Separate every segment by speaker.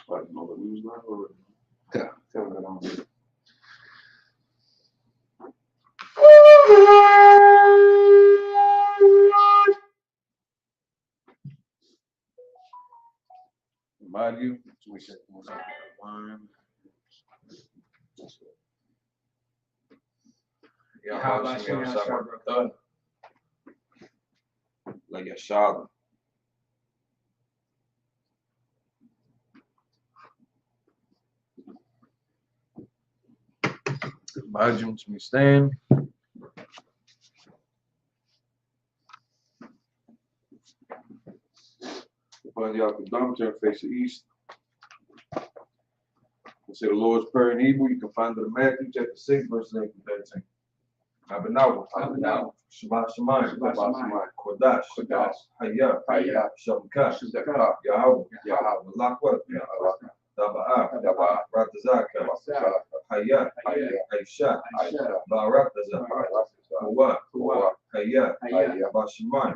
Speaker 1: What, you know the news now or? Yeah, tell me that on. Remind you, we said wine.
Speaker 2: How about you now, Sabbath?
Speaker 1: Like a shot. Imagine me stand. Find the odometer and face the east. We'll say the Lord's Prayer in Hebrew. You can find it in Matthew chapter 6, verse 8 to 13. Abinawa, Shabbat Shemayim, Kodash, Hayah, Shabbat, Yahweh, Malakwa, Daba'ah, Ratazaka, Hayah, Aisha, Barataza, Hawa, Hayah, Bashiman,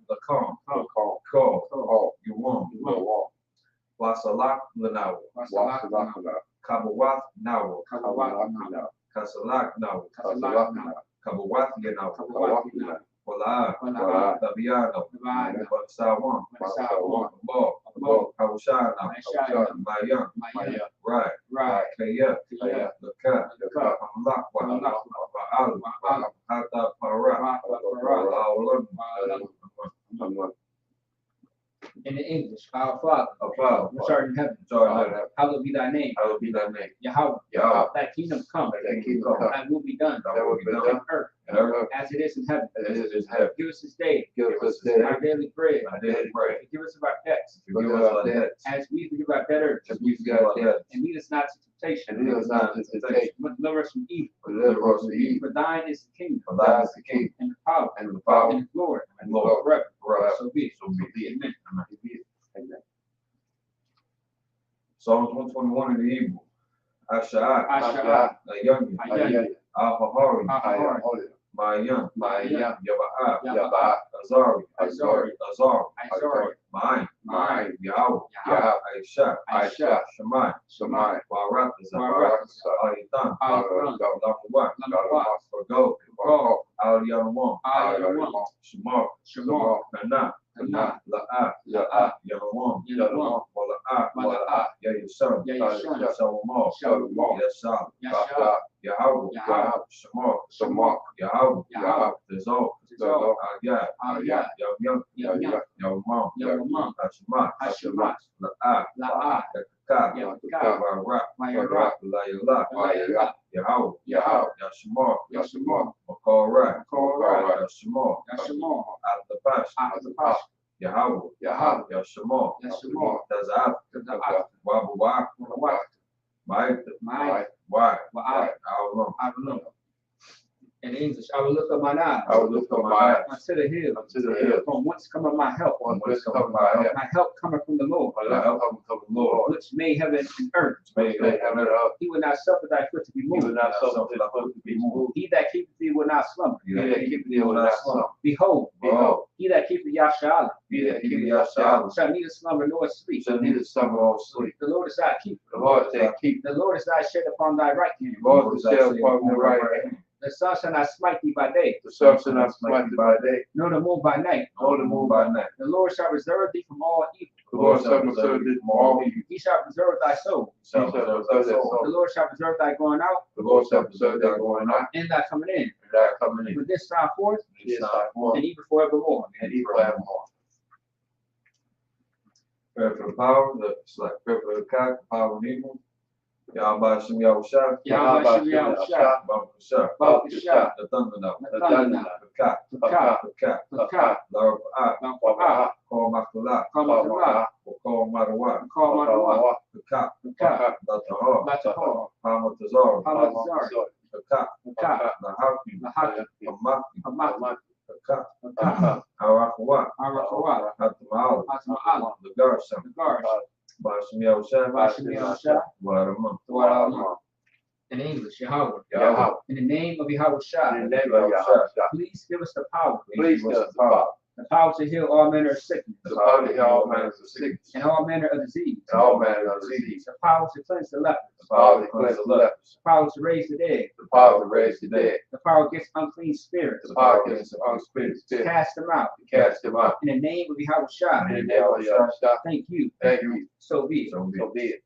Speaker 1: the Call, Yuam, Wasalak Lanawa, Kabawath Nawa, Kasalak Nawa, Kabawath Yanawa, Wala, Tabiano, Sawan, Bo, Kawashana, Mayan, Right, Kaya, Laka, Hamalakwa, Baal, Hata Para,
Speaker 2: In the English, our Father, which art in heaven, hallowed be thy name. Yahweh, thy kingdom come, thy will be done on earth as it is in heaven. Give us this day our daily bread. Forgive us of our debts, as we forgive our debtors. And lead us not to temptation, but deliver us from evil. For thine is the kingdom, and the power, and the glory, forever. So be it. Amen.
Speaker 1: Psalms 121 in the Hebrew. Asha'at, Ayani, Al-Hahari, Mayan, Yaba'ah, Azari, Ma'ayin, Yahweh, Aisha, Shemai, Baratazah, Alitan, Lamawat, Forgo, Al-Yanawam, Shemar, Kana, La'ah, Yanawam, Wala'ah, Yayushan, Shalomar, Yashal, Yahweh, Shemar, Yahweh, Tazor, Ayah, Yawam, Hashemat, La'ah, Yakakah, Barak, Layala, Yahweh, Yashemar, Makorai, Yashemar, Al-Tapash, Yahweh, Yashemar, Tazab, Wabawak, Ma'it, Why? Avalon.
Speaker 2: In English, I will lift up mine eyes. Unto the hill. From whence cometh my help? My help cometh from the Lord. Which made heaven and earth. He will not suffer thy foot to be moved. He that keepeth thee will not slumber. Behold, he that keepeth Yasha'ala shall neither slumber nor sleep. The Lord is thy keeper. The Lord is thy shade upon thy right hand. The sun shall not smite thee by day, nor the moon by night. The Lord shall reserve thee from all evil. He shall preserve thy soul. The Lord shall preserve thy going out, and thy coming in. From this time forth, and even forevermore.
Speaker 1: Prayer for the power, prayer for the cock, power and evil. Yahweh Shem Yahushua, Baruch the thunder now, the cock, Lord, call Makulah, call Madawa, the cock, the Hall, Palma Tazar, the cock, the Haki, the cock, Harakawat, Hatamaal, the guard, Bashem Yahushua, Waraman.
Speaker 2: In English, Yahweh. In the name of Yahweh, please give us the power The power to heal all manner of sickness.
Speaker 1: The power to heal all manner of sickness.
Speaker 2: And all manner of disease.
Speaker 1: And all manner of disease.
Speaker 2: The power to cleanse the lepers.
Speaker 1: The power to cleanse the lepers.
Speaker 2: The power to raise the dead.
Speaker 1: The power to raise the dead.
Speaker 2: The power against unclean spirits.
Speaker 1: The power against unclean spirits.
Speaker 2: To cast them out.
Speaker 1: To cast them out.
Speaker 2: In the name of Yahushua.
Speaker 1: In the name of Yahushua.
Speaker 2: Thank you.
Speaker 1: Thank you.
Speaker 2: So be it.
Speaker 1: So be it.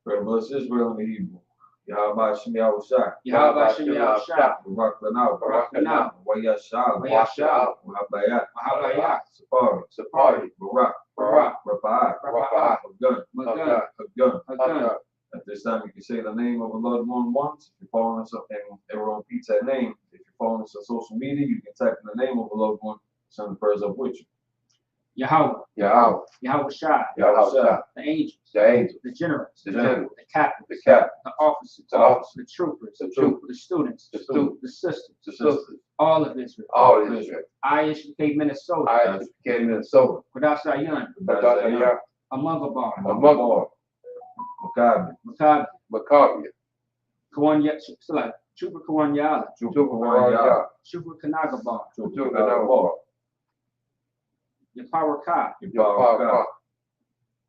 Speaker 1: Pray bless Israel in the Hebrew. Yahweh Shem Yahushua.
Speaker 2: Yahweh Shem Yahushua.
Speaker 1: Barak Lanah.
Speaker 2: Barak Lanah.
Speaker 1: Wayashah.
Speaker 2: Wayashah.
Speaker 1: Wahabayat.
Speaker 2: Wahabayat.
Speaker 1: Sapari.
Speaker 2: Sapari.
Speaker 1: Barak.
Speaker 2: Barak.
Speaker 1: Rafa'at.
Speaker 2: Rafa'at.
Speaker 1: Hagun.
Speaker 2: Magun.
Speaker 1: Hagun.
Speaker 2: Hagun.
Speaker 1: At this time, you can say the name of the Lord more than once. If you're following us and everyone repeats that name, if you're following us on social media, you can type in the name of the Lord one, send the prayers up with you.
Speaker 2: Yahweh.
Speaker 1: Yahweh.
Speaker 2: Yahushua.
Speaker 1: Yahweh.
Speaker 2: The angels.
Speaker 1: The angels.
Speaker 2: The generals.
Speaker 1: The generals.
Speaker 2: The captains.
Speaker 1: The captain.
Speaker 2: The officers.
Speaker 1: The officers.
Speaker 2: The troopers.
Speaker 1: The troopers.
Speaker 2: The students.
Speaker 1: The students.
Speaker 2: The sisters.
Speaker 1: The sisters.
Speaker 2: All of Israel.
Speaker 1: All of Israel.
Speaker 2: I HBK Minnesota.
Speaker 1: I HBK Minnesota.
Speaker 2: Kodasayan. Amangabar.
Speaker 1: Amangabar. Maccabi.
Speaker 2: Maccabi.
Speaker 1: Maccabi.
Speaker 2: Kawanya. Chupa Kawanyala.
Speaker 1: Chupa Kawanyala.
Speaker 2: Chupa Kanagabar.
Speaker 1: Chupa Kanagabar.
Speaker 2: Yaparaka.
Speaker 1: Yaparaka.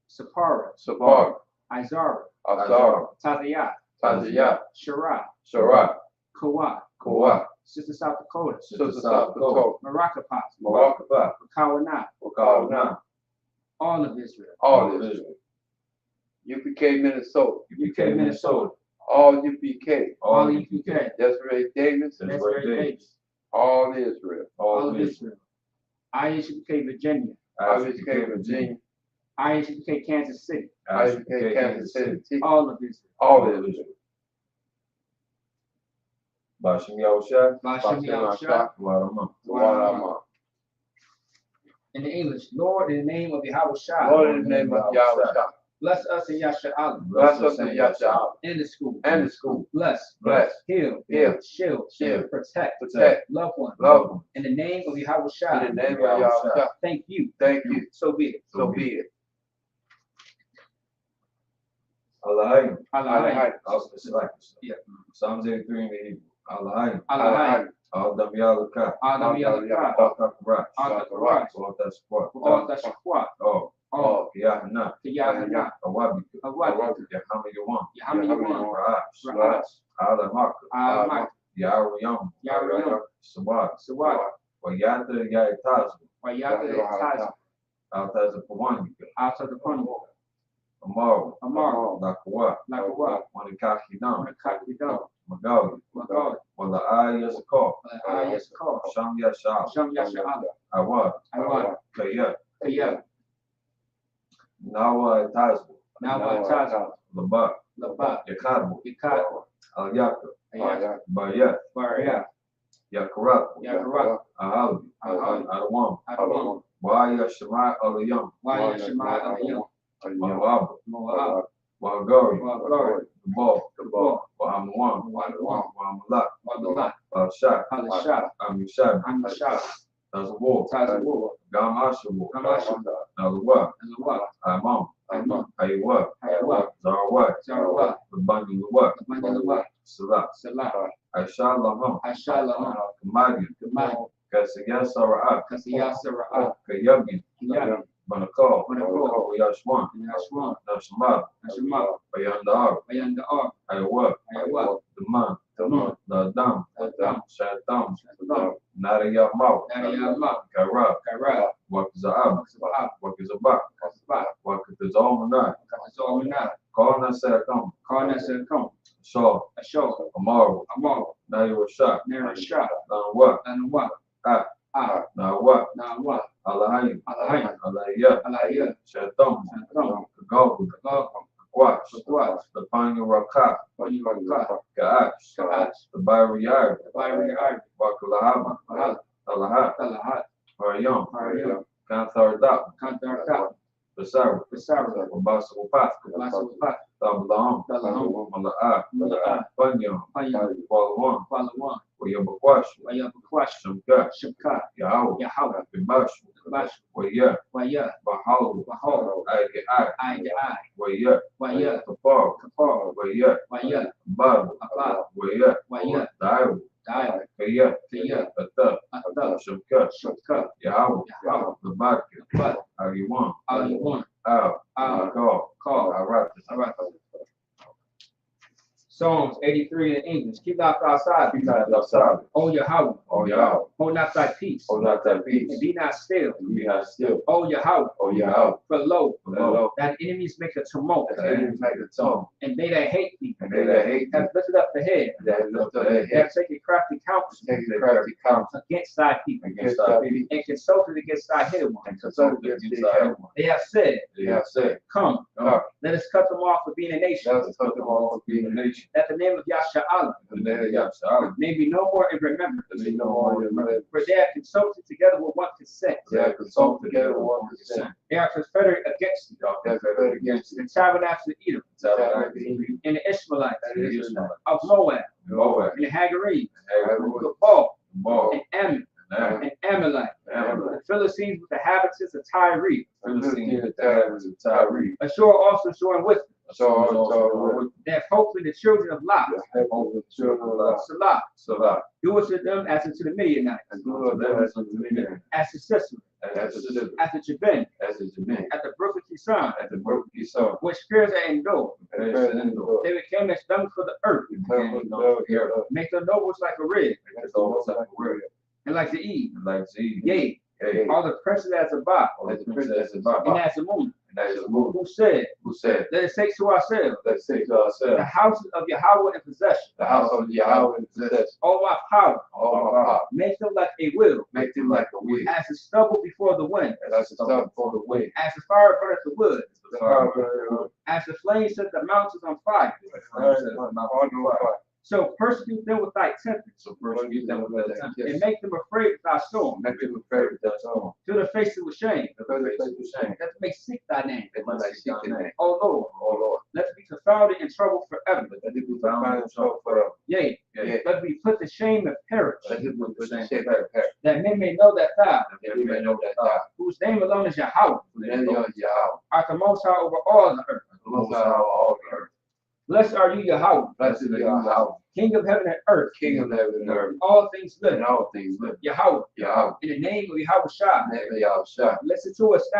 Speaker 2: Sapara.
Speaker 1: Sapara.
Speaker 2: Izara.
Speaker 1: Azara.
Speaker 2: Tazayat.
Speaker 1: Tazayat.
Speaker 2: Shara.
Speaker 1: Shara.
Speaker 2: Kawa.
Speaker 1: Kawa.
Speaker 2: Sister South Dakota.
Speaker 1: Sister South Dakota.
Speaker 2: Marakapat.
Speaker 1: Marakapat.
Speaker 2: Kawana.
Speaker 1: Kawana.
Speaker 2: All of Israel.
Speaker 1: All of Israel. UPK Minnesota.
Speaker 2: UPK Minnesota.
Speaker 1: All UPK.
Speaker 2: All UPK.
Speaker 1: Desiree Davis.
Speaker 2: Desiree Davis.
Speaker 1: All Israel.
Speaker 2: All of Israel. IHBK Virginia.
Speaker 1: IHBK Virginia.
Speaker 2: IHBK Kansas City.
Speaker 1: IHBK Kansas City.
Speaker 2: All of Israel.
Speaker 1: All of Israel. Bashem Yahushua.
Speaker 2: Bashem Yahushua.
Speaker 1: Warama.
Speaker 2: In the English, Lord, in the name of Yahushua.
Speaker 1: Lord, in the name of Yahushua.
Speaker 2: Bless us in Yasha'Alim.
Speaker 1: Bless us in Yasha'alim.
Speaker 2: In the school.
Speaker 1: And the school.
Speaker 2: Bless.
Speaker 1: Bless.
Speaker 2: Heal.
Speaker 1: Heal.
Speaker 2: Shield.
Speaker 1: Shield.
Speaker 2: Protect.
Speaker 1: Protect.
Speaker 2: Love one.
Speaker 1: Love one.
Speaker 2: In the name of Yahushua.
Speaker 1: In the name of Yahushua.
Speaker 2: Thank you.
Speaker 1: Thank you.
Speaker 2: So be it.
Speaker 1: So be it.
Speaker 2: Allahayim.
Speaker 1: Allahayim.
Speaker 2: Yeah.
Speaker 1: Psalms 83 in the Hebrew. Allahayim.
Speaker 2: Allahayim.
Speaker 1: Adam Yalaka.
Speaker 2: Adam Yalaka.
Speaker 1: Takarak.
Speaker 2: Takarak.
Speaker 1: Tashquat. Oh. Yahana.
Speaker 2: Yahana.
Speaker 1: Awabika.
Speaker 2: Awabika.
Speaker 1: Yahama Yawan.
Speaker 2: Yahama Yawan.
Speaker 1: Ra'ash. Alamaka.
Speaker 2: Alamaka.
Speaker 1: Yariyam.
Speaker 2: Yariyam.
Speaker 1: Sawad.
Speaker 2: Sawad.
Speaker 1: Wayata Yaitazu.
Speaker 2: Wayata Yaitazu.
Speaker 1: Altaza Pawanika.
Speaker 2: Altaza Pawanika.
Speaker 1: Amaro.
Speaker 2: Amaro.
Speaker 1: Lakawa.
Speaker 2: Lakawa.
Speaker 1: Wanikakidam.
Speaker 2: Wanikakidam.
Speaker 1: Magali.
Speaker 2: Magali.
Speaker 1: Wala Ayasako.
Speaker 2: Ayasako.
Speaker 1: Sham Yasha.
Speaker 2: Sham Yasha.
Speaker 1: Awad.
Speaker 2: Awad.
Speaker 1: Kaya.
Speaker 2: Kaya.
Speaker 1: Nawa Tazu.
Speaker 2: Nawa Tazu.
Speaker 1: Laba.
Speaker 2: Laba.
Speaker 1: Yakadmu.
Speaker 2: Yakadmu.
Speaker 1: Alyaka.
Speaker 2: Ayaka.
Speaker 1: Bayat.
Speaker 2: Bayat.
Speaker 1: Yakarak.
Speaker 2: Yakarak.
Speaker 1: Ahali.
Speaker 2: Ahali.
Speaker 1: Adawam.
Speaker 2: Adawam.
Speaker 1: Waya Shema Alayam.
Speaker 2: Waya Shema Alayam.
Speaker 1: Moab.
Speaker 2: Moab.
Speaker 1: Wagari.
Speaker 2: Wagari.
Speaker 1: Kabal. Wahamwan. Wahamalak.
Speaker 2: Wahamalak.
Speaker 1: Al-Shah.
Speaker 2: Al-Shah.
Speaker 1: Amishab.
Speaker 2: Amishab.
Speaker 1: Tazawar.
Speaker 2: Tazawar.
Speaker 1: Gamashawu.
Speaker 2: Gamashawu.
Speaker 1: Nalwa.
Speaker 2: Nalwa.
Speaker 1: Amam.
Speaker 2: Amam.
Speaker 1: Haywa.
Speaker 2: Haywa.
Speaker 1: Zarawat.
Speaker 2: Zarawat.
Speaker 1: Labani Luwa.
Speaker 2: Labani Luwa.
Speaker 1: Salah.
Speaker 2: Salah.
Speaker 1: Aisha Laham.
Speaker 2: Aisha Laham.
Speaker 1: Kamadi.
Speaker 2: Kamadi.
Speaker 1: Kasiya Sara'at.
Speaker 2: Kasiya Sara'at.
Speaker 1: Kayabin.
Speaker 2: Kayabin.
Speaker 1: Banakal.
Speaker 2: Banakal.
Speaker 1: Yashwan.
Speaker 2: Yashwan.
Speaker 1: Nashmal.
Speaker 2: Nashmal.
Speaker 1: Bayandar.
Speaker 2: Bayandar.
Speaker 1: Haywa.
Speaker 2: Haywa.
Speaker 1: Daman.
Speaker 2: Daman.
Speaker 1: Nadam.
Speaker 2: Nadam.
Speaker 1: Shaitam.
Speaker 2: Shaitam.
Speaker 1: Nariya Mau.
Speaker 2: Nariya Mau.
Speaker 1: Karab.
Speaker 2: Karab.
Speaker 1: Wakza'ab.
Speaker 2: Wakza'ab.
Speaker 1: Wakzabak.
Speaker 2: Wakzabak.
Speaker 1: Wakzalmanat.
Speaker 2: Wakzalmanat.
Speaker 1: Karna Sarakam.
Speaker 2: Karna Sarakam.
Speaker 1: Shaw.
Speaker 2: Shaw.
Speaker 1: Amaru.
Speaker 2: Amaru.
Speaker 1: Nairashah.
Speaker 2: Nairashah.
Speaker 1: Nanwa.
Speaker 2: Nanwa.
Speaker 1: Nawa.
Speaker 2: Nawa.
Speaker 1: Alahayim.
Speaker 2: Alahayim.
Speaker 1: Alahiyah.
Speaker 2: Alahiyah.
Speaker 1: Shaitam.
Speaker 2: Shaitam.
Speaker 1: Kagawu.
Speaker 2: Kagawu.
Speaker 1: Kwash.
Speaker 2: Kwash.
Speaker 1: The Panya Rakah.
Speaker 2: Panya Rakah.
Speaker 1: Ka'ash.
Speaker 2: Ka'ash.
Speaker 1: The Bayriyar.
Speaker 2: Bayriyar.
Speaker 1: Wakalahama. Talahat.
Speaker 2: Talahat.
Speaker 1: Haryam.
Speaker 2: Haryam.
Speaker 1: Kanthardat.
Speaker 2: Kanthardat.
Speaker 1: Basara.
Speaker 2: Basara.
Speaker 1: Wabasa Wapat.
Speaker 2: Wabasa Wapat.
Speaker 1: Tablaham.
Speaker 2: Tablaham.
Speaker 1: Mala'ah.
Speaker 2: Mala'ah.
Speaker 1: Panyam.
Speaker 2: Panyam.
Speaker 1: Walawan.
Speaker 2: Walawan.
Speaker 1: Wayabakwash.
Speaker 2: Wayabakwash.
Speaker 1: Shamkat.
Speaker 2: Shamkat.
Speaker 1: Yahweh.
Speaker 2: Yahweh.
Speaker 1: Bimash.
Speaker 2: Bimash.
Speaker 1: Waya.
Speaker 2: Waya.
Speaker 1: Bahal.
Speaker 2: Bahal.
Speaker 1: Ige.
Speaker 2: Ige.
Speaker 1: Waya.
Speaker 2: Waya.
Speaker 1: Kafar.
Speaker 2: Kafar.
Speaker 1: Waya.
Speaker 2: Waya.
Speaker 1: Bab.
Speaker 2: Abab.
Speaker 1: Waya.
Speaker 2: Waya.
Speaker 1: Dairu. Kaya, Ata, Shabka, Yahweh, Labaka, Ariwan, Call, Arata.
Speaker 2: Psalms 83 in English. Keep not outside. O Yahweh. Hold not thy peace. And be not still. O Yahweh. For lo, thine enemies make a tumult. And they that hate thee have lifted up the head. They have taken crafty counsel against thy people. And consulted against thy hidden one. They have said, Come, let us cut them off for being a nation. That the name of Yahshua may be no more in remembrance. For they have consulted together with one consent. They are confederate against thee. The tabernacles of Edom, and the Ishmaelites of Moab, and the Hagarenes, Gabal, and Ammon, and Amalek, the Philistines with the habitants of Tyre. Ashur also joined with them. They have hope in the children of Lot. Salah. Do it to them as unto the Midianites, as to Sisera, as to Jabin, at the brook of Kison, which fears are endured. They became as dung for the earth. Make their nobles like a rib, and like the Eve. Yea, all the princes as a Bob, and as a moon. Who said, let us take to ourselves the houses of Yahweh in possession. All my power, make them like a wheel, as the stubble before the wind, as the fire burneth the wood, as the flames set the mountains on fire. So persecute them with thy tempest, and make them afraid with thy storm. To the face of shame, that may seek thy name. O Lord, let us be confounded in trouble forever. Yea, let me put to shame and perish, that men may know that thou, whose name alone is Yahweh, art the most high over all the earth. Blessed are you, Yahweh, King of heaven and earth, all things living, Yahweh, in the name of Yahweh, listen to us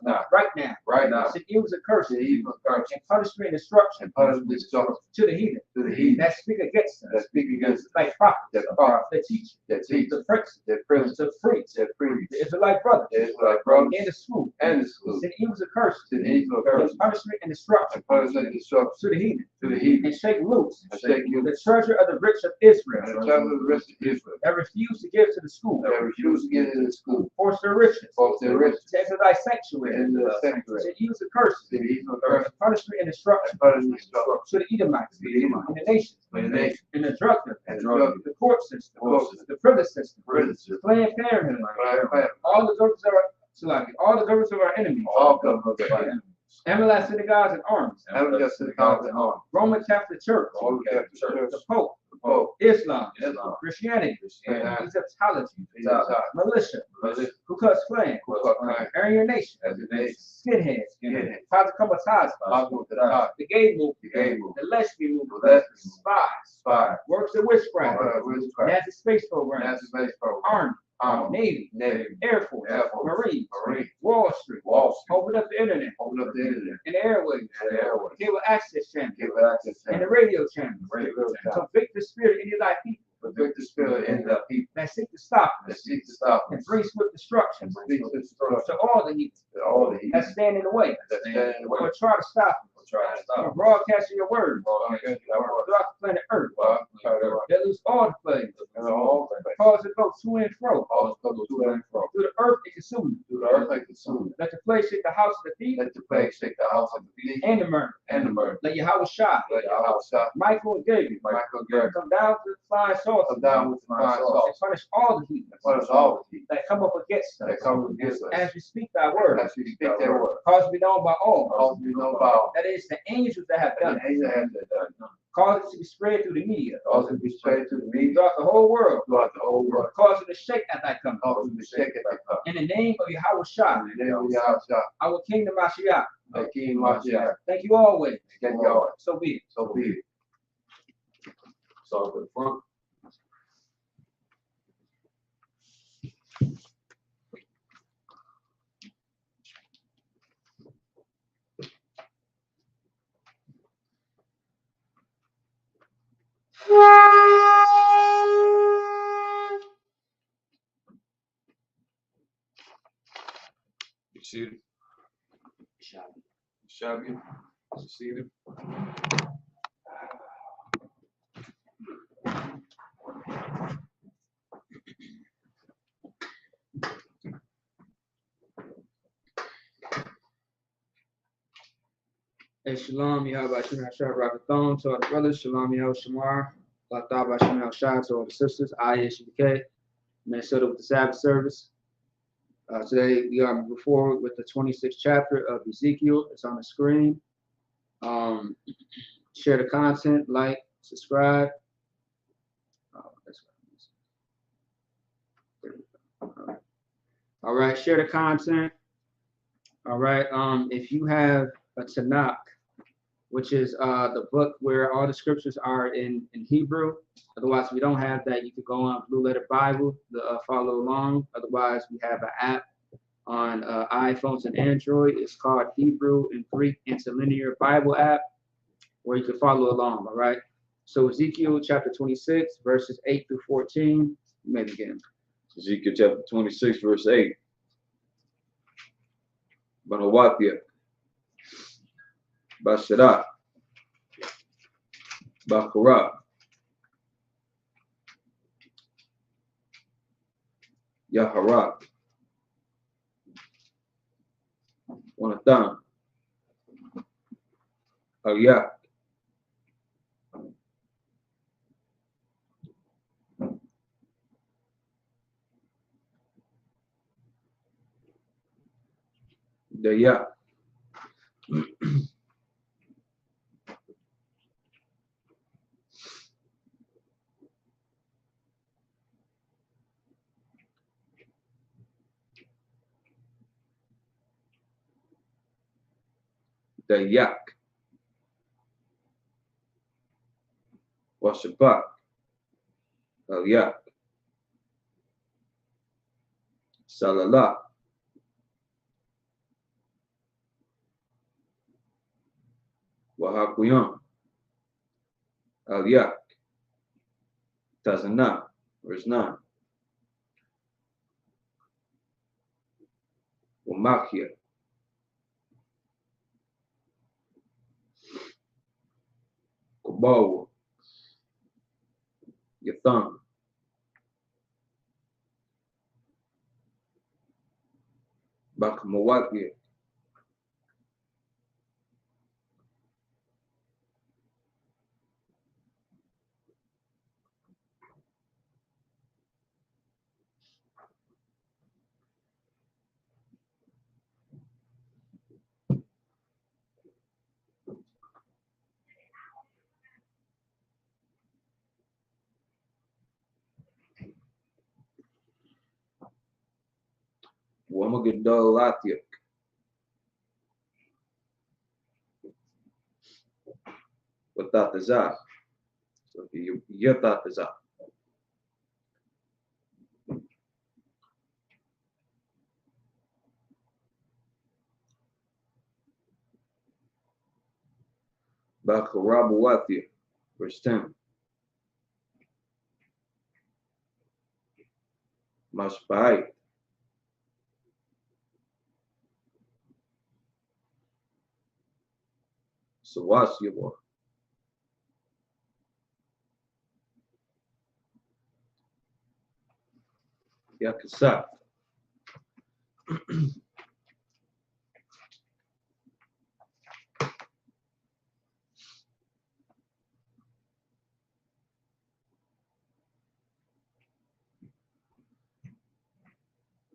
Speaker 2: now, right now, send evils and curses, and punishment and destruction to the heathen, that speak against us, like prophets, that teach, the princes, the priests, the Israelite brothers, and the school, send evils and curses, and punishment and destruction to the heathen, and shake loose the treasure of the rich of Israel, that refuse to give to the school, force their riches, to enter thy sanctuary, to use the curses, punishment and destruction to the Edomites, in the nations, in the drug the court system, the prison system, the Planned Parenthood, all the governments of our enemies, Amalek synagogues and arms, Roman Catholic Church, the Pope, Islam, Christianity, Egyptology, militia, Ku Klux Klan, Aryan Nation, skinheads, Tazakamataza, the gay movement, the lesbian movement, spies, works of witchcraft, Nazi space program, Army, Navy, Air Force, Marines, Wall Street, open up the internet, and the airways, cable access channel, and the radio channel. Convict the spirit in thy people. That seek to stop us, and bring swift destruction to all the evil that stand in the way, or try to stop us. From broadcasting your word throughout the planet Earth, that lose all the plagues, cause it to go to and fro, through the earth and consume it. Let the plague shake the house of the thief, and the murder. Let Yahweh shine. Michael and Gabriel come down to the flying saucer, and punish all the heathen that come up against us. As we speak thy word, cause be known by all. That is the angels that have done it. Cause it to be spread through the media. Throughout the whole world. Cause it to shake at thy coming. In the name of Yahweh Shah, our kingdom Mashiach. Thank you always. So be it.
Speaker 1: So the front. You seated? Shabby. You seated?
Speaker 2: Hey, Shalom, Yahweh Shem Hashar Rakathon, to all the brothers, Shalom, Yahweh Shamar, Latah Shem Hashar, to all the sisters, Ayah Shibike, Minnesota with the Sabbath service. Today we are moving forward with the 26th chapter of Ezekiel. It's on the screen. Share the content, like, subscribe. All right, share the content. All right, if you have a Tanakh, which is the book where all the scriptures are in Hebrew. Otherwise, if we don't have that, you could go on Blue Letter Bible to follow along. Otherwise, we have an app on iPhones and Android. It's called Hebrew and Greek Interlinear Bible app, where you can follow along, all right? So Ezekiel chapter 26, verses 8 through 14. You may begin.
Speaker 1: Ezekiel chapter 26, verse 8. Banawatia. Bashara. Bakara. Yahara. Wanathan. Ayak. Dayak. Dayak. Washapak. Ayak. Salala. Wahakuyan. Ayak. Tazana. Verse 9. Wamakia. Kubawa. Yathan. Bakamawaki. Wamagadolatiak. Watataza. So Yatataza. Bakarabuatia. Verse 10. Mashpai. Sawasyawa. Yakasa.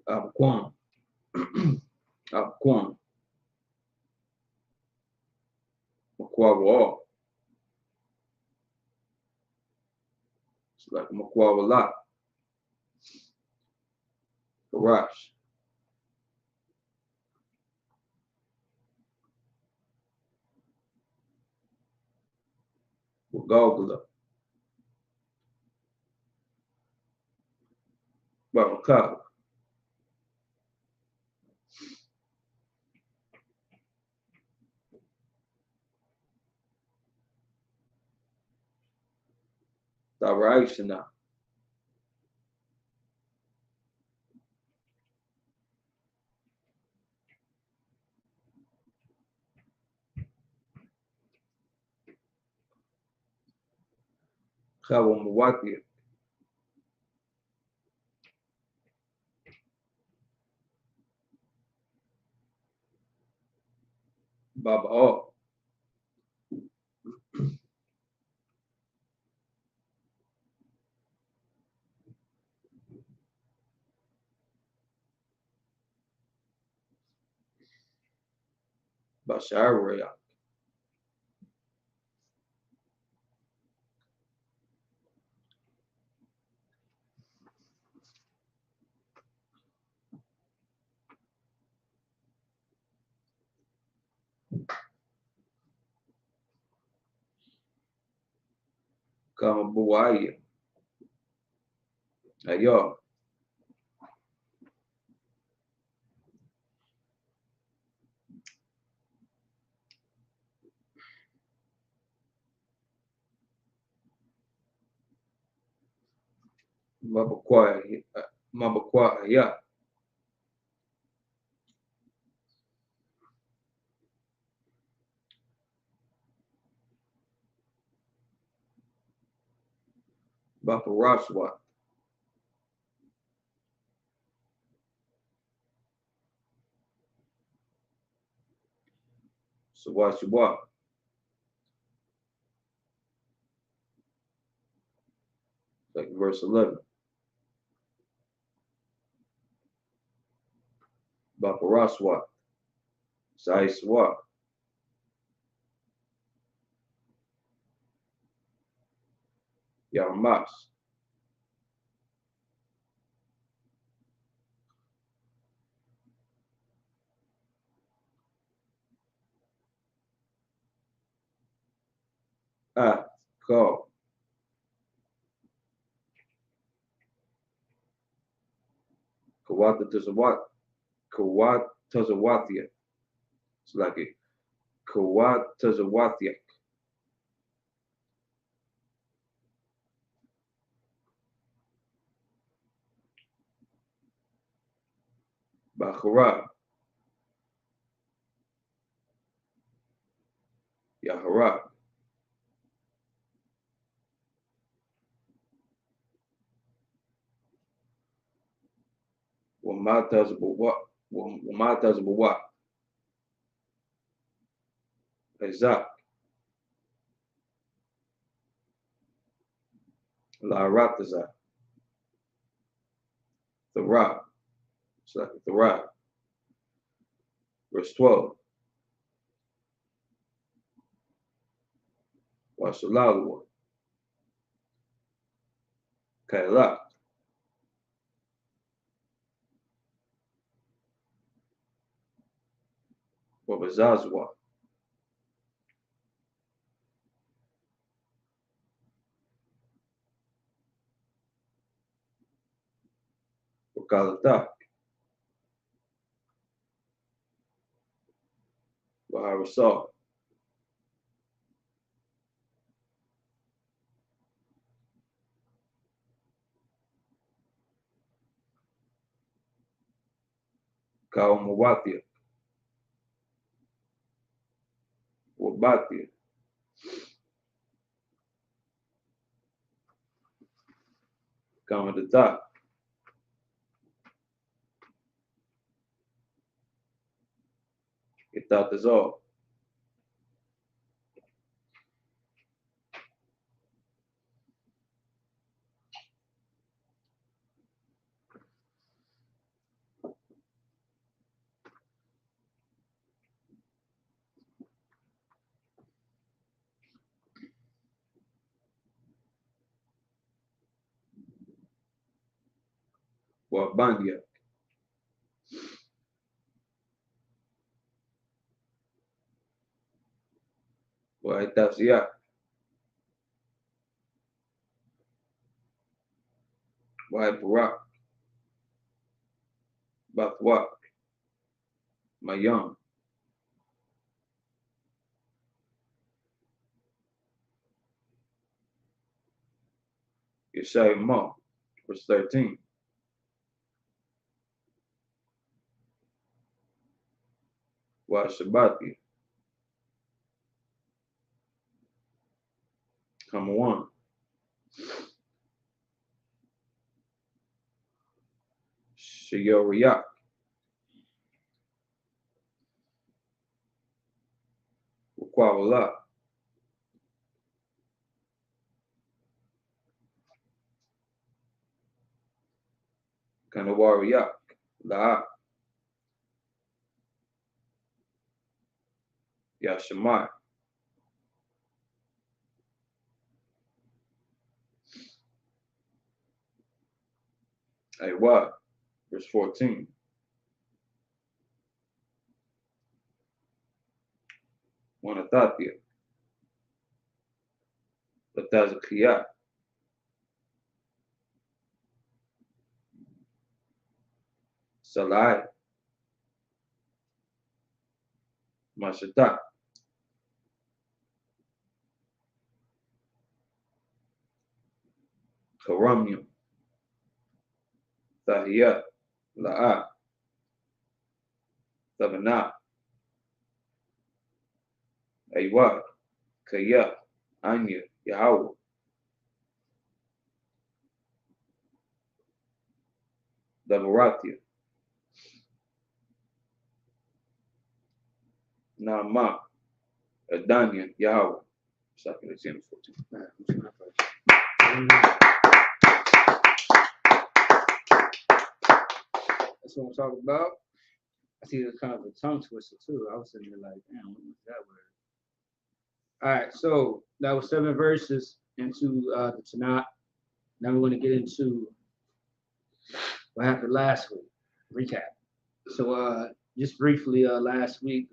Speaker 1: Abquan. Abquan. Makwawa. It's like Makwawala. Garash. Wagogula. Babakaba. Taraishana. Kawamawati. Baba O. Basharaya. Kamabuaya. Ayo. Mabakwaya. Mabakwaya. Baparaswa. Sawashiwa. Like verse 11. Baparaswa. Saiswa. Yamamas. Ko. Kawata Tazawat. Kawat Tazawatia. It's like it. Kawat Tazawatia. Bahara. Yahara. Wamata Zabawa. Wamata Zabawa. Isaac. La Rataza. The Ra. It's like the Ra. Verse 12. Wasalawa. Kaila. Wabazazwa. Wakalata. Waharasa. Kaumawatia. Wabatia. Kamadata. Itatazo. Wabandia. Waitafsia. Waiparak. Bathwak. Mayam. Yeshayimah, verse 13. Wa Shabbati. Come on. Shayoriyak. Wakwawala. Kanawariyak. La'a. Yashamai. Aywa. Verse 14. Wanatatia. Latazakia. Salai. Mashata. Karamyam. Tahiyat. La'a. Tabana. Aywa. Kaya. Anya. Yahweh. Dabaratia. Nama. Adanya. Yahweh. 2 Samuel 14.
Speaker 2: That's what I'm talking about. I see there's kind of a tongue twister too. I was sitting there like, damn, what was that word? All right, so that was 7 verses into the Tanakh. Now we're going to get into what happened last week. Recap. So just briefly, last week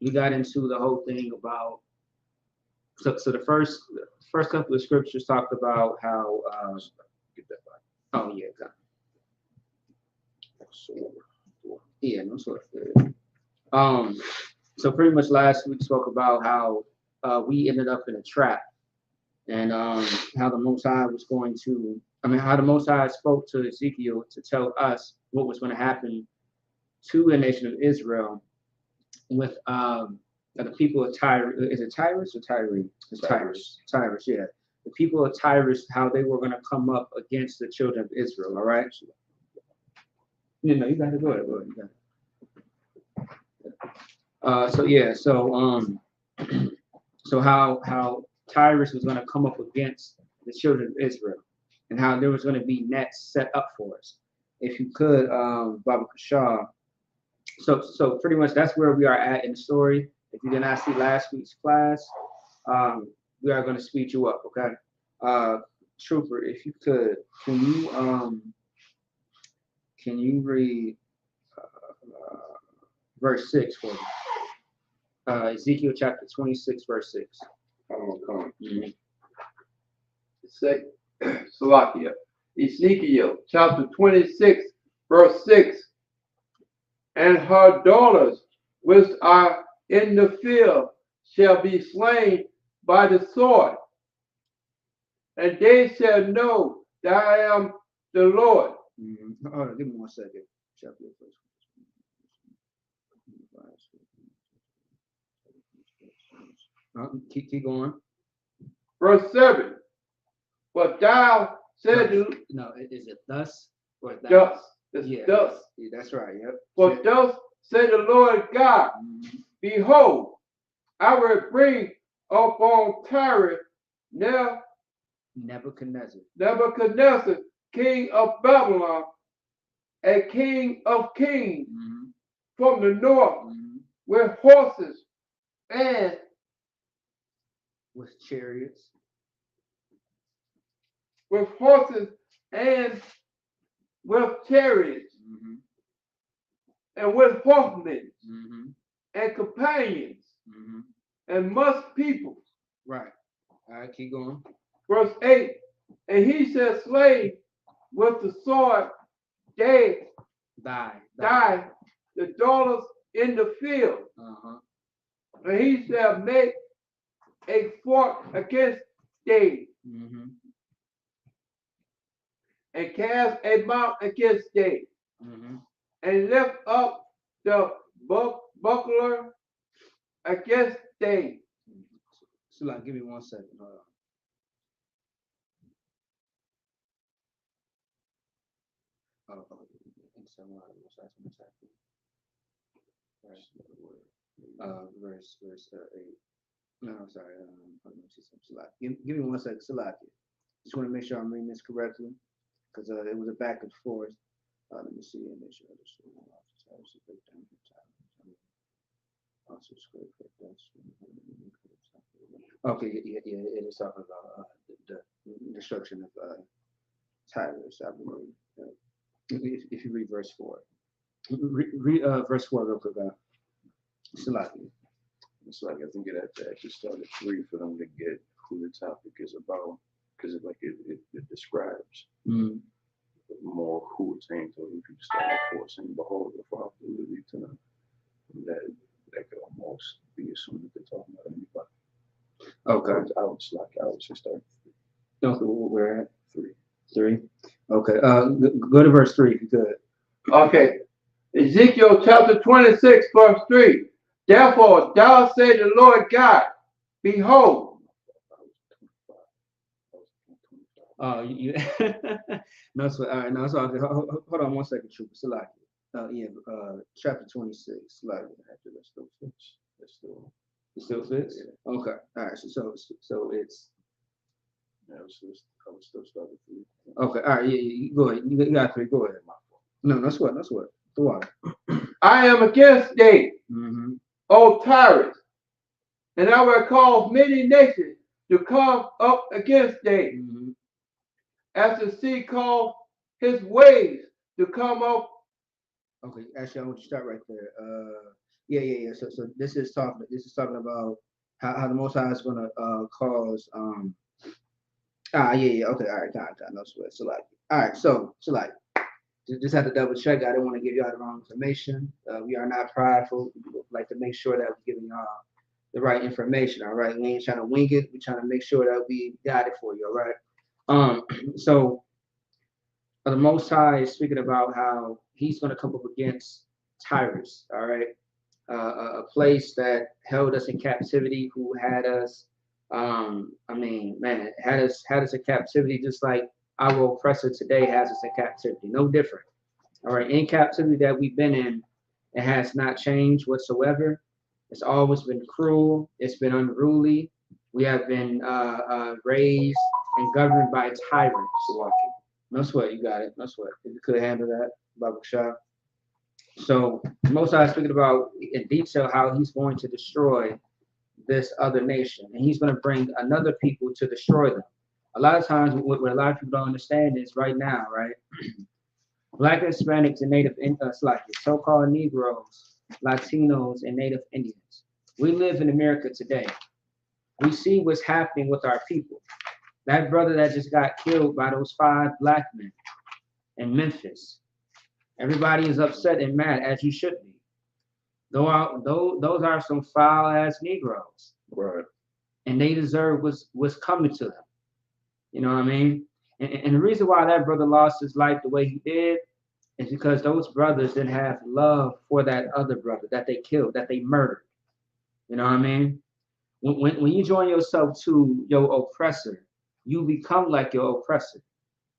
Speaker 2: we got into the whole thing about. So the first couple of scriptures talked about how. Get that back. Oh yeah, got it. Yeah, no sort of. So pretty much last week spoke about how we ended up in a trap, and how the Most High was going to. How the Most High spoke to Ezekiel to tell us what was going to happen to the nation of Israel with the people of Tyrus. Is it Tyrus or Tyree? It's Tyrus. Tyrus, yeah. The people of Tyrus, how they were going to come up against the children of Israel. All right. You got to go ahead. Go ahead. You got it. So how Tyrus was going to come up against the children of Israel, and how there was going to be nets set up for us. If you could, Baba Kashar. So pretty much that's where we are at in the story. If you did not see last week's class, we are going to speed you up, okay? Trooper, if you could, can you read verse 6 for me? Ezekiel chapter 26, verse 6.
Speaker 3: Come on. Salakia. Ezekiel chapter 26, verse 6. And her daughters which are in the field shall be slain by the sword, and they shall know that I am the Lord.
Speaker 2: Hold on, give me 1 second. Chapter keep going.
Speaker 3: Verse 7. But thou said,
Speaker 2: no, is it thus or
Speaker 3: thus?
Speaker 2: Yeah,
Speaker 3: thus.
Speaker 2: Yeah, that's right. Yep.
Speaker 3: But thus said the Lord God, behold, I will bring upon Tyre
Speaker 2: Nebuchadnezzar,
Speaker 3: king of Babylon, a king of kings from the north, with horses and
Speaker 2: with chariots,
Speaker 3: with horses and with chariots, and with horsemen and companions and much people.
Speaker 2: Right. All right, keep going.
Speaker 3: Verse 8. And he shall slay with the sword die the daughters in the field. And he shall make a fork against they. and cast a mount against thee, and lift up the buckler against thee.
Speaker 2: So like, give me 1 second. Hold on. Verse 8. No, I'm sorry. Give me 1 second. Salaki. Just want to make sure I'm reading this correctly, because it was a back and forth. Let me see and make sure I understand. Okay, yeah, it is talking about the destruction of Tyrus, I believe. If you read verse 4. Read verse 4 real quick. Salaki.
Speaker 4: So I think it had to actually start at 3 for them to get who the topic is about, because it describes more who it's aimed to. You can start at 4 saying, "Behold, the Father will lead to them." That could almost be assumed that they're talking about anybody.
Speaker 2: Okay.
Speaker 4: I would just start.
Speaker 2: Okay, we're at
Speaker 4: 3.
Speaker 2: 3. Okay. Go to verse 3 if you could.
Speaker 3: Okay. Ezekiel chapter 26, verse 3. Therefore, thou say the Lord God, behold.
Speaker 2: You no, so all right, no, so okay. Hold on 1 second, Trooper. Salaki. Chapter 26. Like,
Speaker 4: That still fits.
Speaker 2: it still fits?
Speaker 4: Yeah.
Speaker 2: Okay. All right. So it's.
Speaker 4: Yeah, I would still start at 3.
Speaker 2: Okay. All right. Yeah. You go ahead. You got 3. Go ahead. No, that's what. The water.
Speaker 3: I am against thee, O Tyrus, and I will cause many nations to come up against thee, as the sea called his waves to come up.
Speaker 2: Okay. Actually, I want you to start right there. Yeah. So this is talking about how the Most High is going to cause. Yeah. Okay. All right. Got. No sweat. So like. All right. So like. Just have to double check. I don't want to give y'all the wrong information. We are not prideful. We like to make sure that we're giving y'all the right information. All right. We ain't trying to wing it. We're trying to make sure that we got it for you. All right. So the Most High is speaking about how he's going to come up against Tyrus. All right. A place that held us in captivity, who had us. Had us in captivity just like our oppressor today has us in captivity, no different. All right, in captivity that we've been in, it has not changed whatsoever. It's always been cruel. It's been unruly. We have been raised and governed by tyrants. No sweat, you got it. No sweat. If you could handle that, Baba Shah. So Most High is speaking about in detail how he's going to destroy this other nation, and he's going to bring another people to destroy them. A lot of times, what a lot of people don't understand is right now, right? Black Hispanics and Native so-called Negroes, Latinos, and Native Indians. We live in America today. We see what's happening with our people. That brother that just got killed by those 5 black men in Memphis. Everybody is upset and mad, as you should be. Those are some foul-ass Negroes.
Speaker 4: Right.
Speaker 2: And they deserve what's coming to them. You know what I mean? And the reason why that brother lost his life the way he did is because those brothers didn't have love for that other brother that they killed, that they murdered. You know what I mean? When you join yourself to your oppressor, you become like your oppressor.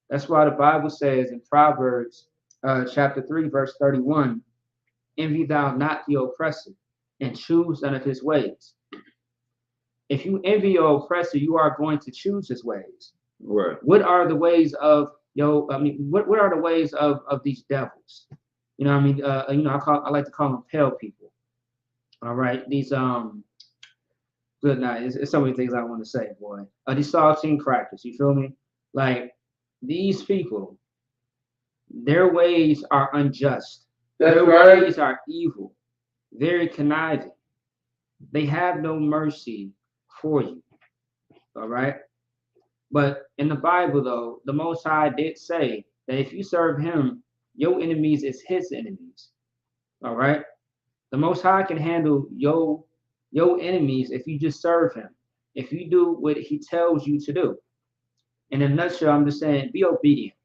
Speaker 2: That's why the Bible says in Proverbs chapter 3, verse 31, envy thou not the oppressor, and choose none of his ways. If you envy your oppressor, you are going to choose his ways.
Speaker 4: Right.
Speaker 2: What are the ways of what are the ways of these devils? You know what I mean? I like to call them pale people. All right. These good night. It's so many things I want to say, boy. These saltine crackers, you feel me? Like these people, their ways are unjust. Their ways are evil, very conniving. They have no mercy for you. All right. But in the Bible, though, the Most High did say that if you serve him, your enemies is his enemies. All right. The Most High can handle your enemies if you just serve him. If you do what he tells you to do. In a nutshell, I'm just saying, be obedient.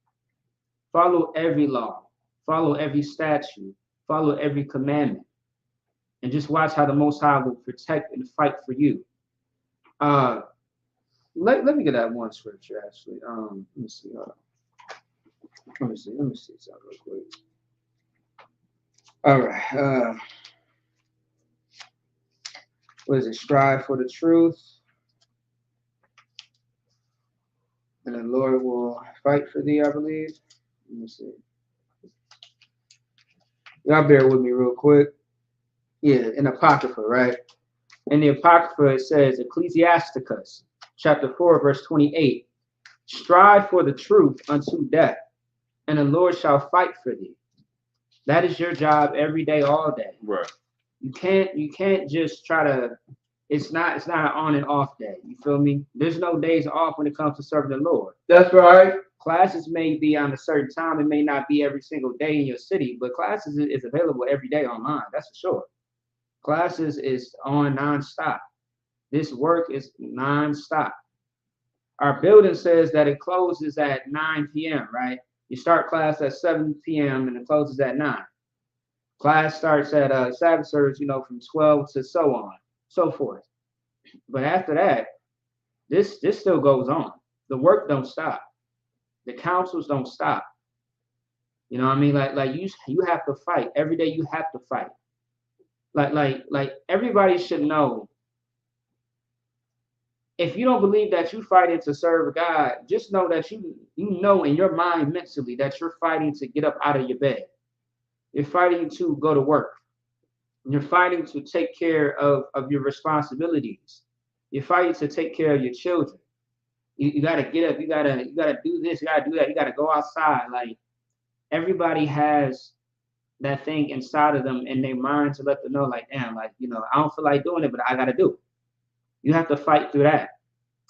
Speaker 2: Follow every law. Follow every statute. Follow every commandment. And just watch how the Most High will protect and fight for you. Let me get that one scripture actually. Let me see. Let me see something real quick. All right. What is it? Strive for the truth, and the Lord will fight for thee, I believe. Let me see. Y'all bear with me real quick. Yeah, in Apocrypha, right? In the Apocrypha, it says, Ecclesiasticus, chapter 4, verse 28, strive for the truth unto death, and the Lord shall fight for thee. That is your job every day, all day.
Speaker 1: Right.
Speaker 2: You can't just try to, it's not an on and off day. You feel me? There's no days off when it comes to serving the Lord.
Speaker 3: That's right.
Speaker 2: Classes may be on a certain time. It may not be every single day in your city, but classes is available every day online. That's for sure. Classes is on nonstop. This work is nonstop. Our building says that it closes at 9 p.m., right? You start class at 7 p.m. and it closes at 9. Class starts at Sabbath service, from 12 to so on, so forth. But after that, this still goes on. The work don't stop. The councils don't stop. You know what I mean? Like you have to fight. Every day you have to fight. Like everybody should know. If you don't believe that you're fighting to serve God, just know that you know in your mind mentally that you're fighting to get up out of your bed. You're fighting to go to work. You're fighting to take care of your responsibilities. You're fighting to take care of your children. You gotta get up, you gotta do this, you gotta do that, you gotta go outside. Like everybody has that thing inside of them in their mind to let them know, like, damn, like, I don't feel like doing it, but I gotta do it. You have to fight through that.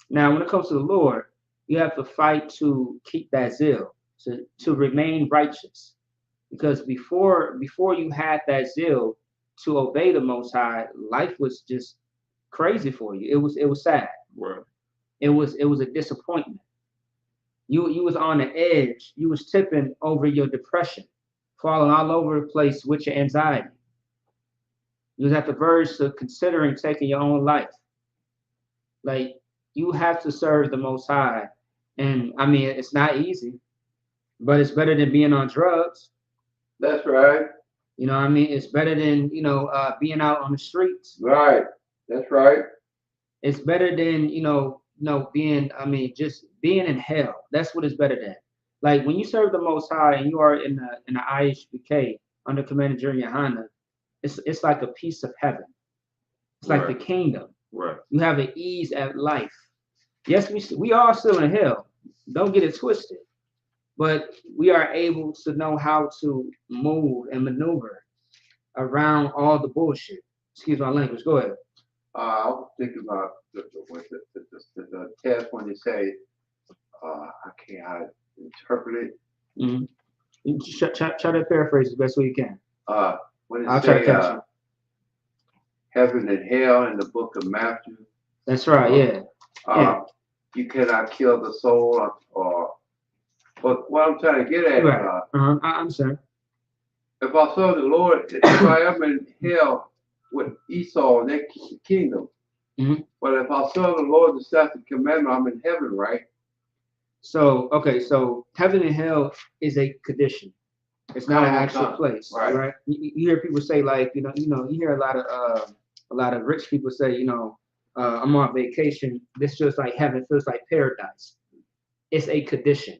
Speaker 2: Now, when it comes to the Lord, you have to fight to keep that zeal, to remain righteous. Because before you had that zeal to obey the Most High, life was just crazy for you. It was sad.
Speaker 1: Right.
Speaker 2: It was a disappointment. You was on the edge. You was tipping over your depression, falling all over the place with your anxiety. You was at the verge of considering taking your own life. Like, you have to serve the Most High. And I mean, it's not easy, but it's better than being on drugs.
Speaker 3: That's right.
Speaker 2: You know what I mean? It's better than, being out on the streets.
Speaker 3: Right. That's right.
Speaker 2: It's better than, just being in hell. That's what it's better than. Like when you serve the Most High and you are in the IHBK under Commander Jerry Yohana, it's like a piece of heaven. It's like the kingdom.
Speaker 1: Right.
Speaker 2: You have an ease at life. Yes, we are still in hell. Don't get it twisted. But we are able to know how to move and maneuver around all the bullshit. Excuse my language. Go ahead.
Speaker 3: I was thinking about the test when they say, I can't interpret it.
Speaker 2: Mm-hmm. Try to paraphrase the best way you can.
Speaker 3: When
Speaker 2: I'll
Speaker 3: it
Speaker 2: try to catch
Speaker 3: say
Speaker 2: you.
Speaker 3: heaven and hell in the book of Matthew.
Speaker 2: That's right. Yeah.
Speaker 3: You cannot kill the soul, but what I'm trying to get at,
Speaker 2: right. I'm sorry.
Speaker 3: If I serve the Lord, if I am in hell with Esau and their kingdom, but if I serve the Lord, the statute commandment, I'm in heaven, right?
Speaker 2: So heaven and hell is a condition. It's not an actual place, right? You hear people say, like, you hear a lot of rich people say, I'm on vacation. This feels like heaven, feels like paradise. It's a condition.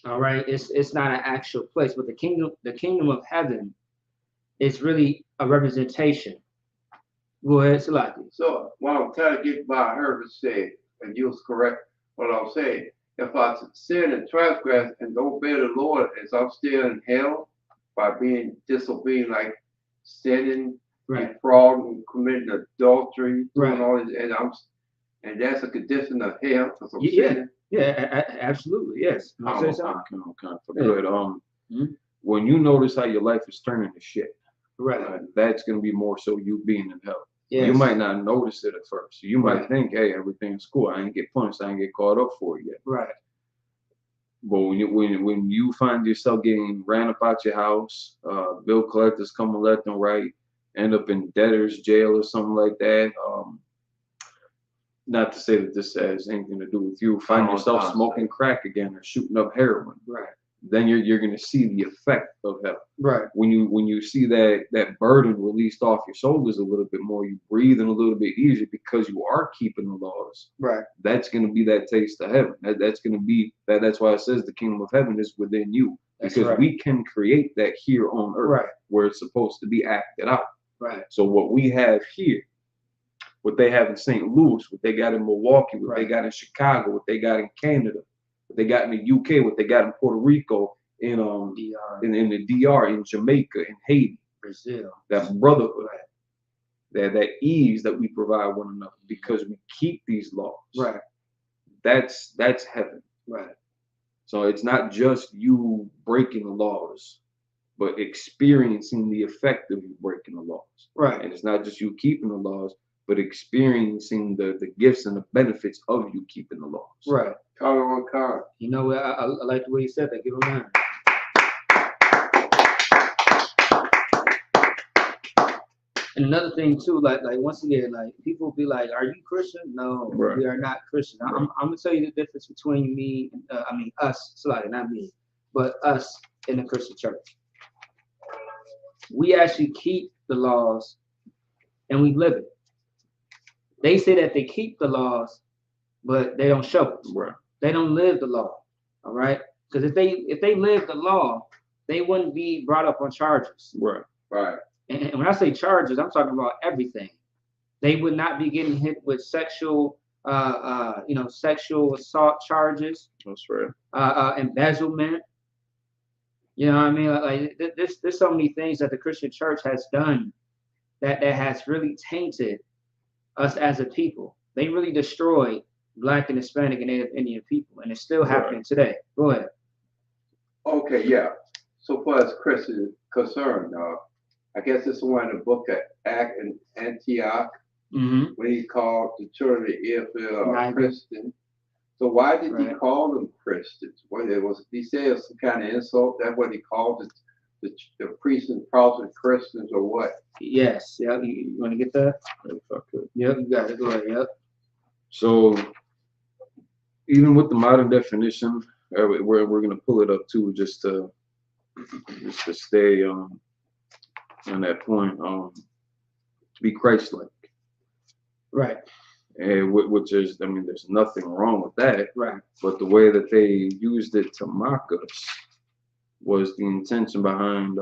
Speaker 2: All right, it's not an actual place, but the kingdom of heaven is really a representation. Go ahead, Salaki.
Speaker 3: So what I'm trying to get by Herbert said, and you was correct what I'm saying. If I sin and transgress and don't obey the Lord, is I'm still in hell by being disobedient, like sinning, defrauding, committing adultery, doing all this, and that's a condition of hell.
Speaker 2: Yeah, absolutely, yes.
Speaker 1: When you notice how your life is turning to shit,
Speaker 2: right,
Speaker 1: that's gonna be more so you being in hell.
Speaker 2: Yes.
Speaker 1: You might not notice it at first. You might think, hey, everything's cool. I ain't get punished. I ain't get caught up for it yet.
Speaker 2: Right.
Speaker 5: But when you find yourself getting ran up out your house, bill collectors coming left and right, end up in debtor's jail or something like that. Not to say that this has anything to do with you. Find yourself smoking crack again or shooting up heroin.
Speaker 2: Right.
Speaker 5: Then you're going to see the effect of hell.
Speaker 2: Right.
Speaker 5: When you see that burden released off your shoulders a little bit more, you breathe in a little bit easier because you are keeping the laws.
Speaker 2: Right.
Speaker 5: That's going to be that taste of heaven. That's going to be that. That's why it says the kingdom of heaven is within you, because we can create that here on earth, where it's supposed to be acted out.
Speaker 2: Right.
Speaker 5: So what we have here, what they have in St. Louis, what they got in Milwaukee, what they got in Chicago, what they got in Canada, what they got in the UK, what they got in Puerto Rico, in the DR, in Jamaica, in Haiti,
Speaker 2: Brazil,
Speaker 5: that brotherhood, that ease that we provide one another because we keep these laws.
Speaker 2: Right.
Speaker 5: That's heaven.
Speaker 2: Right.
Speaker 5: So it's not just you breaking the laws, but experiencing the effect of you breaking the laws.
Speaker 2: Right.
Speaker 5: And it's not just you keeping the laws, but experiencing the gifts and the benefits of you keeping the laws.
Speaker 2: Right.
Speaker 3: Color on card.
Speaker 2: You know, I like the way you said that. Give him that. And another thing too, like once again, like people be like, "Are you Christian?" No, we are not Christian. I'm gonna tell you the difference between me, us, not me, but us in the Christian church. We actually keep the laws, and we live it. They say that they keep the laws, but they don't show it.
Speaker 5: Right.
Speaker 2: They don't live the law. All right. Because if they lived the law, they wouldn't be brought up on charges.
Speaker 5: Right.
Speaker 3: Right.
Speaker 2: And when I say charges, I'm talking about everything. They would not be getting hit with sexual assault charges.
Speaker 5: That's right.
Speaker 2: Embezzlement. You know what I mean? Like there's so many things that the Christian church has done that has really tainted us as a people. They really destroyed Black and Hispanic and Native Indian people, and it's still happening today. Go ahead.
Speaker 3: Okay, yeah. So far as Christian is concerned, I guess it's one in the book of Acts in Antioch, when he called the children of Israel Christian. So why did he call them Christians? He said some kind of insult? That's what he called the priests and prophets Christians, or what?
Speaker 2: Yes. Yeah. You want to get that?
Speaker 5: If I could.
Speaker 2: Yep. You got it. Go ahead. Yep.
Speaker 5: So even with the modern definition, we're going to pull it up too, just to stay on that point. To be Christ-like.
Speaker 2: Right.
Speaker 5: And which is, there's nothing wrong with that.
Speaker 2: Right.
Speaker 5: But the way that they used it to mock us was the intention behind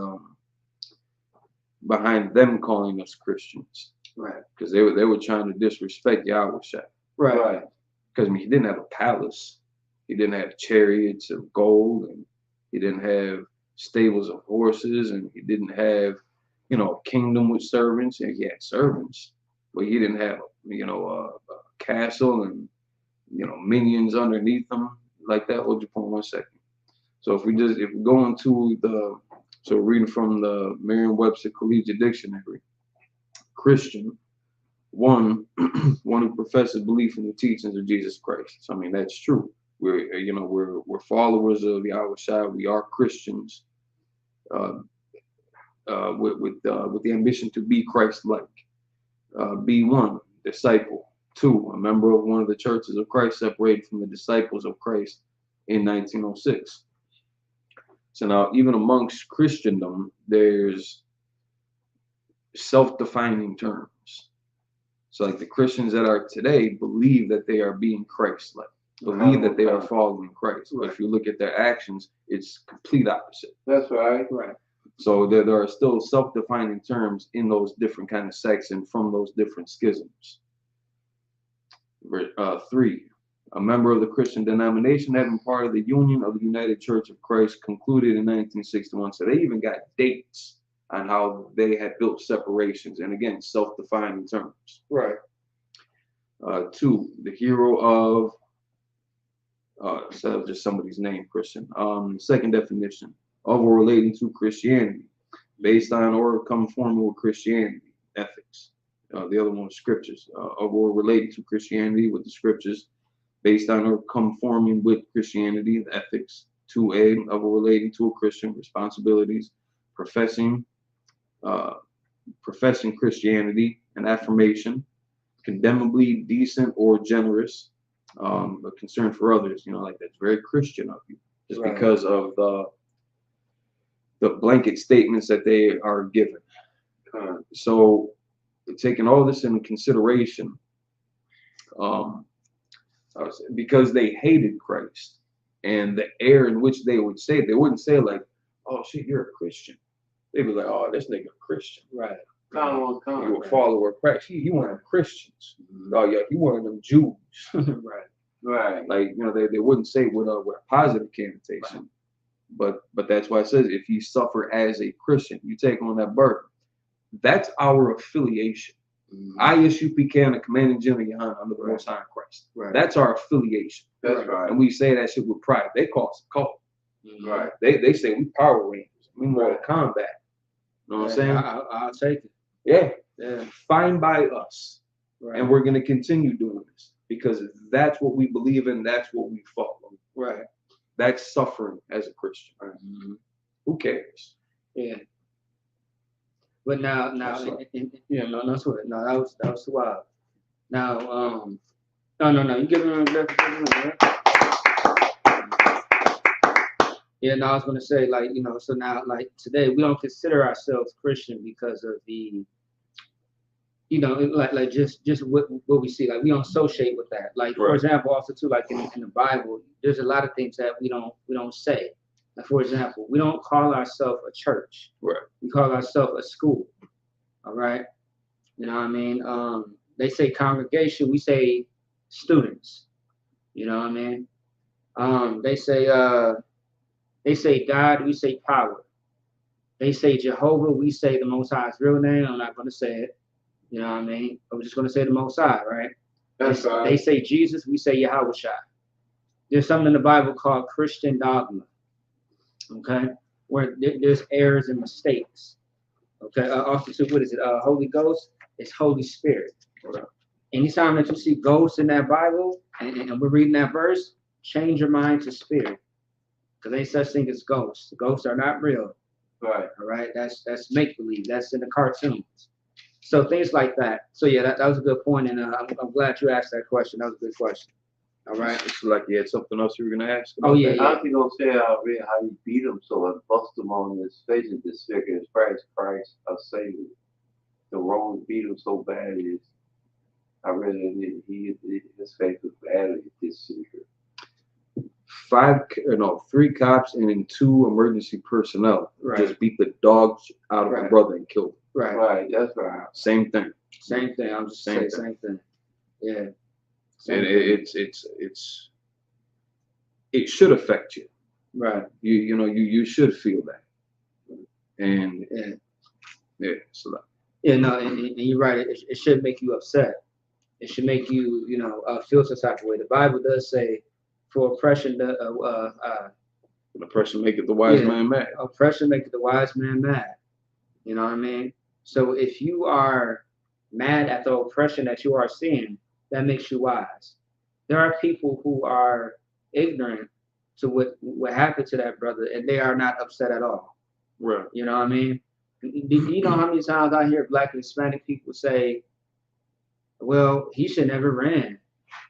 Speaker 5: them calling us Christians.
Speaker 2: Right.
Speaker 5: Because they were trying to disrespect Yahweh Shai.
Speaker 2: Right.
Speaker 5: Because he didn't have a palace, he didn't have chariots of gold, and he didn't have stables of horses, and he didn't have a kingdom with servants. And he had servants, but he didn't have a castle and minions underneath him like that. Hold your point 1 second. So if we go into reading from the Merriam-Webster Collegiate Dictionary, Christian, one who professes belief in the teachings of Jesus Christ. So that's true. We're followers of Yahweh Shai. We are Christians, with the ambition to be Christ-like. B1, disciple. 2, a member of one of the churches of Christ, separated from the disciples of Christ in 1906. So now, even amongst Christendom, there's self-defining terms. So like the Christians that are today believe that they are being Christ-like, believe that they are following Christ. But if you look at their actions, it's complete opposite.
Speaker 3: That's right.
Speaker 2: Right.
Speaker 5: So there are still self-defining terms in those different kind of sects and from those different schisms. 3, a member of the Christian denomination having part of the Union of the United Church of Christ, concluded in 1961. So they even got dates on how they had built separations, and again, self-defining terms.
Speaker 3: Right.
Speaker 5: 2, the hero of instead of just somebody's name, Christian. Second definition, of or relating to Christianity, based on or conforming with Christianity, ethics. The other one was scriptures, of or relating to Christianity with the scriptures, based on or conforming with Christianity, the ethics of relating to a Christian, responsibilities, professing Christianity, and affirmation, condemnably decent or generous, a concern for others, like that's very Christian of you, just because of the blanket statements that they are given. So taking all this into consideration, because they hated Christ and the air in which they would say it, they wouldn't say like, oh shit, you're a Christian. They'd be like, oh, this nigga a Christian.
Speaker 2: Right.
Speaker 5: You a follower of Christ. He one of them Christians. Oh yeah, he one of them Jews.
Speaker 2: Right.
Speaker 5: Like, they wouldn't say with a positive connotation. But that's why it says if you suffer as a Christian, you take on that burden. That's our affiliation. ISUPK and the commanding general Yohanan under the Most High in Christ.
Speaker 3: Right.
Speaker 5: That's our affiliation.
Speaker 3: That's right.
Speaker 5: And we say that shit with pride. They call us a cult.
Speaker 3: Right.
Speaker 5: They say we Power Rangers. We Mortal Kombat. You know what I'm saying?
Speaker 2: I'll take it.
Speaker 5: Yeah. Fine by us.
Speaker 2: Right.
Speaker 5: And we're going to continue doing this because that's what we believe in. That's what we follow.
Speaker 2: Right.
Speaker 5: That's suffering as a Christian. Who cares?
Speaker 2: Yeah. But now, no, that's what. No, that was too wild. Now, no, you give me Yeah, no, I was gonna say, like, so now, like, today we don't consider ourselves Christian because of the, like just what we see, like we don't associate with that. Like, for example, also too, like in the Bible, there's a lot of things that we don't say. Like, for example, we don't call ourselves a church.
Speaker 5: Right.
Speaker 2: We call ourselves a school. All right. You know what I mean? They say congregation, we say students. You know what I mean? They say God, we say power. They say Jehovah, we say the Most High's real name. I'm not going to say it. You know what I mean? I'm just going to say the Most High, right?
Speaker 3: That's right.
Speaker 2: They say Jesus, we say Yahweh Shai. There's something in the Bible called Christian dogma. Okay? Where there's errors and mistakes. Okay? Also, too, what is it? Holy Ghost? It's Holy Spirit. Anytime that you see ghosts in that Bible, and we're reading that verse, change your mind to spirit. Because ain't such thing as ghosts. Ghosts are not real.
Speaker 3: Right.
Speaker 2: All right. That's make-believe. That's in the cartoons. So things like that. So yeah, that was a good point, and I'm glad you asked that question. That was a good question. All right.
Speaker 5: It's like you had something else you were gonna ask.
Speaker 2: Oh yeah.
Speaker 3: I think gonna say how he beat him so and bust him on his face and disfigured his Christ a Savior. The Romans beat him so bad I read that his face was badly disfigured.
Speaker 5: 3 cops and then 2 emergency personnel just beat the dogs out of my brother and killed him.
Speaker 3: Right, that's right.
Speaker 5: Same thing.
Speaker 2: Same thing. I'm just saying same thing. Yeah.
Speaker 5: It should affect you.
Speaker 2: Right.
Speaker 5: You should feel that. And so that.
Speaker 2: Yeah, no, and you're right. It should make you upset. It should make you, feel some type of way. The Bible does say, for oppression,
Speaker 5: oppression maketh the wise man mad.
Speaker 2: Oppression maketh the wise man mad. You know what I mean? So if you are mad at the oppression that you are seeing, that makes you wise. There are people who are ignorant to what happened to that brother, and they are not upset at all.
Speaker 5: Right.
Speaker 2: You know what I mean? Do you know how many times I hear Black and Hispanic people say, well, he should never ran.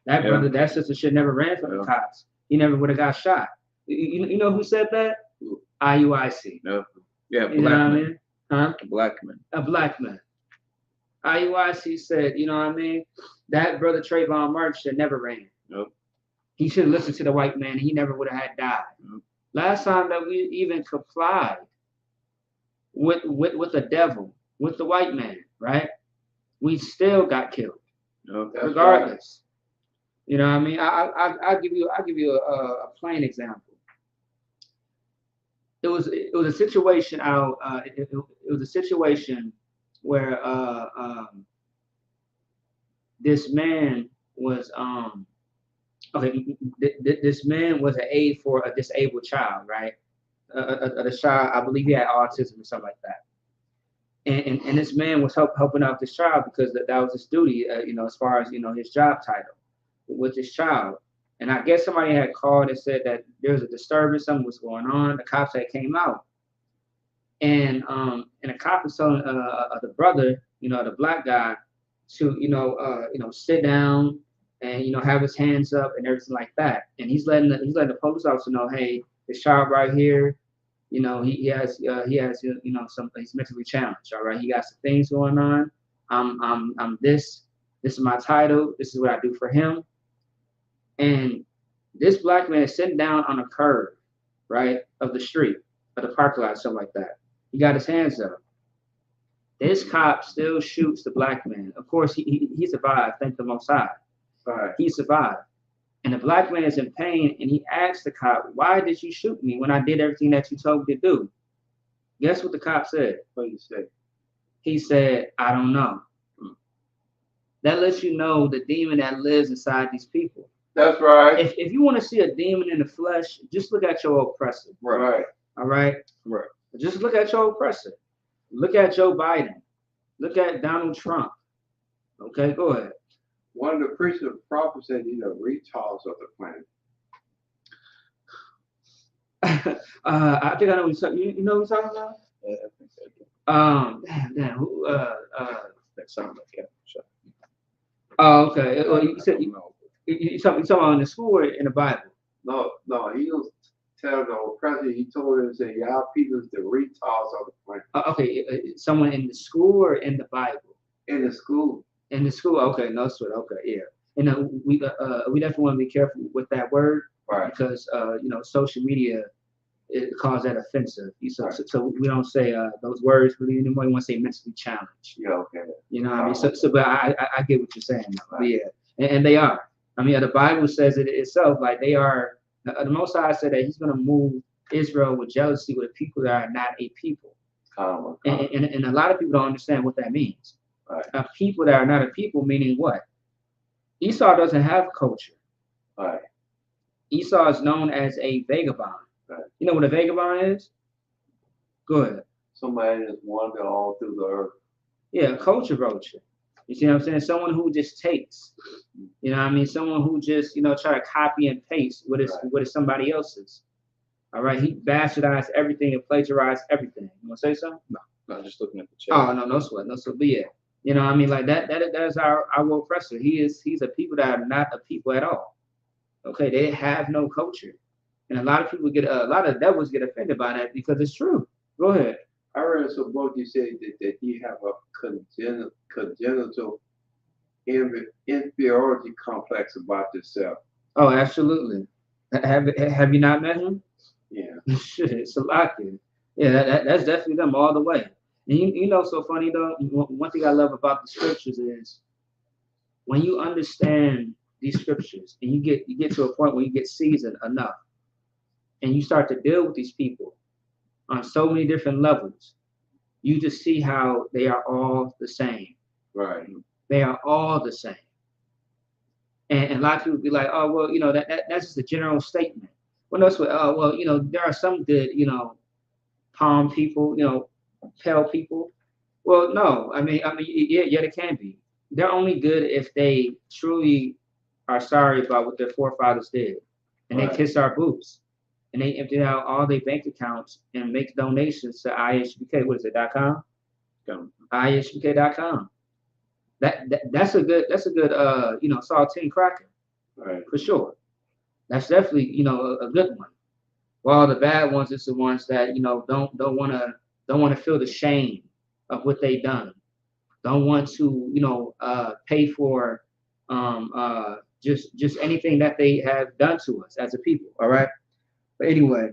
Speaker 2: That brother, that sister should never ran from the cops. He never would have got shot. You know who said that? IUIC.
Speaker 5: No. Yeah,
Speaker 2: you know what I mean? Huh?
Speaker 5: A black man.
Speaker 2: A black man. IUIC said, you know what I mean? That brother Trayvon Martin should never ran.
Speaker 5: Nope.
Speaker 2: He should have listened to the white man. He never would have had died. Nope. Last time that we even complied with the devil, with the white man, right? We still got killed.
Speaker 5: Nope.
Speaker 2: Regardless. Right. You know what I mean? I'll give you a plain example. It was a situation out. It was a situation where this man was this man was an aide for a disabled child, right? The child, I believe he had autism or something like that. And this man was helping out this child because that was his duty, as far as his job title with this child. And I guess somebody had called and said that there was a disturbance, something was going on. The cops had came out, and the cop was telling the brother, the black guy, to sit down and have his hands up and everything like that. And he's letting the police officer know, hey, this child right here, he has some, he's mentally challenged. All right, he got some things going on. I'm this. This is my title. This is what I do for him. And this black man is sitting down on a curb, right, of the street, of the parking lot, something like that. He got his hands up. This cop still shoots the black man. Of course, he survived, thank the Most High.
Speaker 3: Right.
Speaker 2: He survived. And the black man is in pain, and he asks the cop, why did you shoot me when I did everything that you told me to do? Guess what the cop said?
Speaker 3: What did he say?
Speaker 2: He said, I don't know. That lets you know the demon that lives inside these people.
Speaker 3: That's right.
Speaker 2: If you want to see a demon in the flesh, just look at your oppressor.
Speaker 3: Right.
Speaker 2: All right?
Speaker 5: Right.
Speaker 2: Just look at your oppressor. Look at Joe Biden. Look at Donald Trump. Okay, go ahead.
Speaker 3: One of the preachers of the prophet said he's a retards of the planet.
Speaker 2: I think I know what you're talking. You know what you're talking about?
Speaker 5: Yeah, I think so.
Speaker 2: Damn. Who?
Speaker 5: That sounds like Captain Chuck.
Speaker 2: Oh, okay. Well, you said
Speaker 5: I don't know.
Speaker 2: you talking about in the school or in the Bible?
Speaker 3: No, he was telling the oppressor, he told him, say, y'all people is the retards of the planet.
Speaker 2: Okay, someone in the school or in the Bible?
Speaker 3: In the school.
Speaker 2: In the school, okay, no sweat, okay, yeah. And we definitely want to be careful with that word,
Speaker 3: Right.
Speaker 2: because social media, it calls that offensive.
Speaker 3: Right.
Speaker 2: So we don't say those words really anymore. We want to say mentally challenged.
Speaker 3: Yeah, okay.
Speaker 2: You know what I mean? But I get what you're saying. Right. But yeah, and they are. I mean, the Bible says it itself. Like they are. The Most High said that He's going to move Israel with jealousy with people that are not a people. And a lot of people don't understand what that means.
Speaker 3: Right.
Speaker 2: A people that are not a people, meaning what? Esau doesn't have culture.
Speaker 3: Right.
Speaker 2: Esau is known as a vagabond.
Speaker 3: Right.
Speaker 2: You know what a vagabond is? Go ahead.
Speaker 3: Somebody that's wandered all through the earth.
Speaker 2: Yeah, a culture vulture. You see what I'm saying? Someone who just takes. You know what I mean? Someone who just, try to copy and paste what is somebody else's. All right, he bastardized everything and plagiarized everything. You want to say something?
Speaker 5: No, just looking at the chat.
Speaker 2: Oh, no sweat. But yeah. You know what I mean? Like that is our oppressor. He's a people that are not a people at all. Okay, they have no culture. And a lot of people a lot of devils get offended by that because it's true. Go ahead.
Speaker 3: I read some book you say that you have a congenital inferiority complex about yourself.
Speaker 2: Oh, absolutely. Have you not met him?
Speaker 3: Yeah.
Speaker 2: Shit, it's a lot. Yeah, that's definitely them all the way. And so funny though, one thing I love about the scriptures is when you understand these scriptures and you get to a point where you get seasoned enough and you start to deal with these people on so many different levels, you just see how they are all the same.
Speaker 3: Right.
Speaker 2: They are all the same. And a lot of people be like, oh, well, that's just a general statement. Well, that's what, there are some good, palm people, pale people. Well, no, I mean, yeah, they can be. They're only good if they truly are sorry about what their forefathers did, and they kiss our boots, and they empty out all their bank accounts and make donations to IHBK. What is it? .com? IHBK.com. That's a good saltine cracker,
Speaker 3: right,
Speaker 2: for sure. That's definitely a good one. While the bad ones is the ones that don't want to feel the shame of what they've done. Don't want to pay for just anything that they have done to us as a people. All right. But anyway,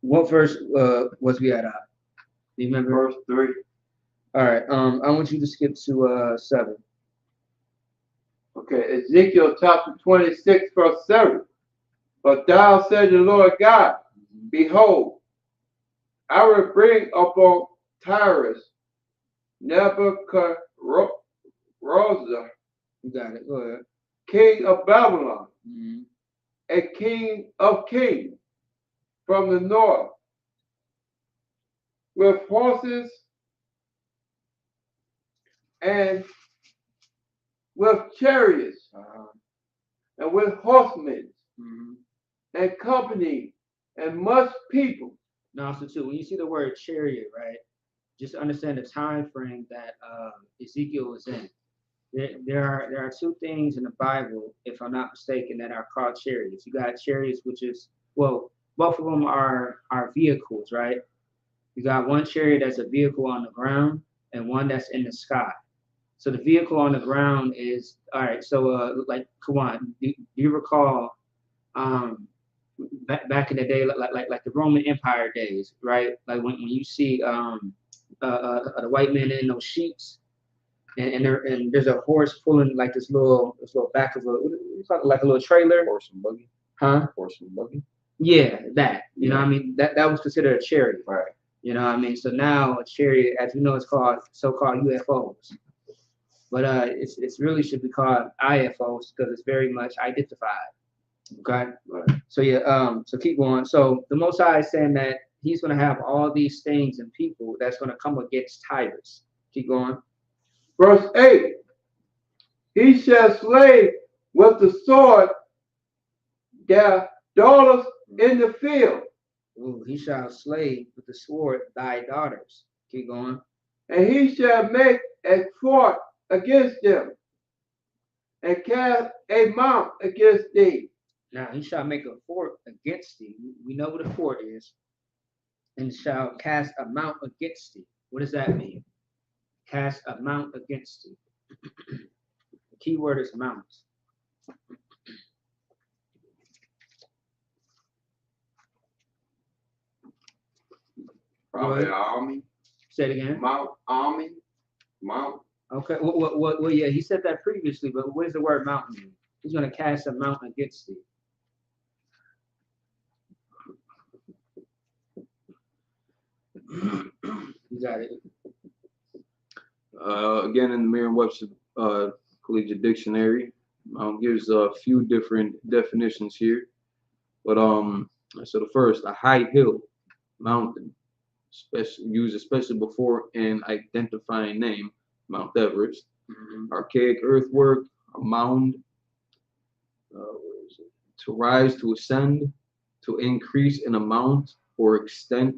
Speaker 2: what verse was we at? Do you remember?
Speaker 3: Verse 3.
Speaker 2: All right. I want you to skip to 7.
Speaker 3: Okay, Ezekiel chapter 26, verse 7. But thou said the Lord God, behold, I will bring upon Tyrus Nebuchadnezzar,
Speaker 2: You got it. Go ahead.
Speaker 3: king of Babylon,
Speaker 2: Mm-hmm.
Speaker 3: a king of kings from the north, with horses and with chariots and with horsemen
Speaker 2: Mm-hmm.
Speaker 3: and company and much people.
Speaker 2: Now, also too, when you see the word chariot, right, just understand the time frame that Ezekiel was in. There are two things in the Bible, if I'm not mistaken, that are called chariots. You got chariots, which is, well, both of them are vehicles, right? You got one chariot that's a vehicle on the ground and one that's in the sky. So the vehicle on the ground is, all right, so like, come on, do you recall back in the day, like the Roman Empire days, right? Like when you see the white men in those sheets, and there's a horse pulling like this little back of a, what do you call it, like a little trailer,
Speaker 5: Horse and buggy.
Speaker 2: huh?
Speaker 5: Horse and buggy.
Speaker 2: Yeah, that. You know what I mean? That was considered a chariot.
Speaker 5: Right.
Speaker 2: You know what I mean? So now a chariot, as we know, it's called so-called UFOs. But it's really should be called IFOs because it's very much identified. Okay.
Speaker 3: Right.
Speaker 2: So yeah, so keep going. So the Most High is saying that he's gonna have all these things and people that's gonna come against Tyrus. Keep going.
Speaker 3: Verse 8, he shall slay with the sword their daughters in the field.
Speaker 2: Ooh, he shall slay with the sword thy daughters. Keep going.
Speaker 3: And he shall make a fort against them, and cast a mount against thee.
Speaker 2: Now he shall make a fort against thee. We know what a fort is. And shall cast a mount against thee. What does that mean? Cast a mount against thee. The key word is mount.
Speaker 3: Probably army.
Speaker 2: Say it again.
Speaker 3: Mount, army, mount.
Speaker 2: Okay. Well, yeah, he said that previously, but what does the word mount mean? He's going to cast a mount against thee. You got it.
Speaker 5: Again, in the Merriam-Webster Collegiate Dictionary, gives a few different definitions here. But so the first, a high hill, mountain, used especially before an identifying name, Mount Everest. Archaic earthwork, a mound, to rise, to ascend, to increase in amount or extent,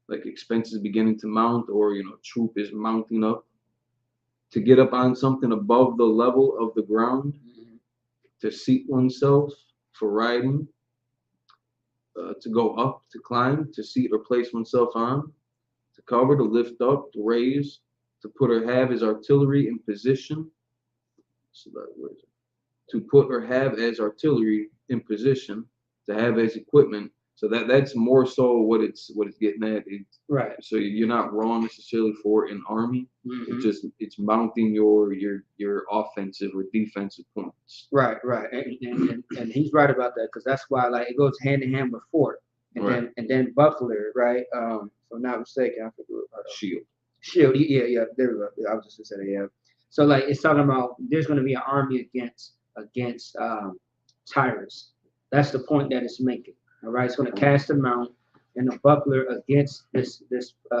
Speaker 5: like expenses beginning to mount, or troop is mounting up, to get up on something above the level of the ground, to seat oneself for riding, to go up, to climb, to seat or place oneself on, to cover, to lift up, to raise, to put or have as artillery in position. So that was to put or have as artillery in position, to have as equipment. So that's more so what it's getting at.
Speaker 2: Right.
Speaker 5: So you're not wrong necessarily for an army. It's mounting your offensive or defensive points.
Speaker 2: Right. And he's right about that because that's why like it goes hand in hand with fort and then buckler, right? If I'm not mistaken, I forget about
Speaker 5: Shield.
Speaker 2: Shield. Yeah. There we go. I was just gonna say that. Yeah. So like it's talking about there's going to be an army against Tyrus. That's the point that it's making. All right, it's going to cast a mount and a buckler against this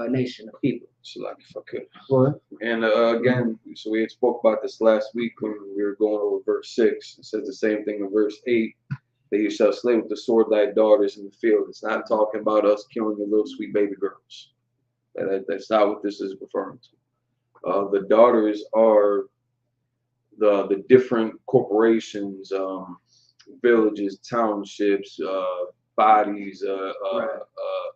Speaker 2: nation of people.
Speaker 5: So like if I could.
Speaker 2: What?
Speaker 5: And again, so we had spoke about this last week when we were going over verse 6. It says the same thing in verse 8, that you shall slay with the sword thy daughters in the field. It's not talking about us killing your little sweet baby girls. That's not what this is referring to. The daughters are the different corporations, villages, townships, bodies,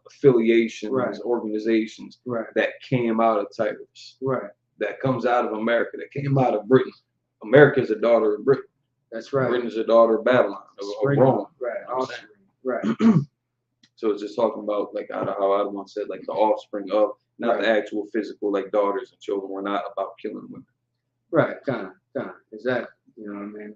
Speaker 5: affiliations, organizations that came out of Tyrus.
Speaker 2: Right.
Speaker 5: That comes out of America, that came out of Britain. America is a daughter of Britain.
Speaker 2: That's right.
Speaker 5: Britain is a daughter of Babylon, of Rome.
Speaker 2: Right. Right.
Speaker 5: So it's just talking about like how Adam said, like the offspring of, not the actual physical, like daughters and children. We're not about killing women.
Speaker 2: Right. Kind of. Exactly. You know what I mean?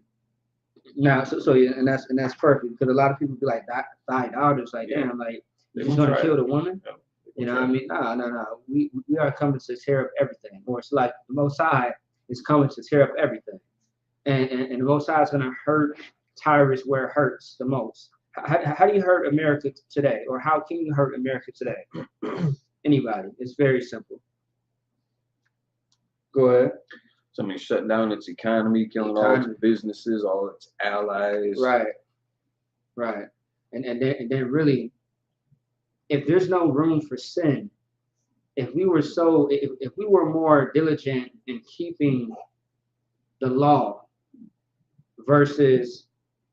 Speaker 2: Now, so yeah, and that's perfect because a lot of people be like, thy daughters, like, damn, like, you're going to kill the woman?
Speaker 5: Yeah.
Speaker 2: You know what I mean? No. We are coming to tear up everything. Or it's like the Most High is coming to tear up everything. And the Most High is going to hurt Tyrus where it hurts the most. How do you hurt America today? Or how can you hurt America today? Anybody. It's very simple. Go ahead.
Speaker 5: So I mean, shutting down its economy, killing all its businesses, all its allies.
Speaker 2: Right. Right. And then really, if there's no room for sin, if we were more diligent in keeping the law versus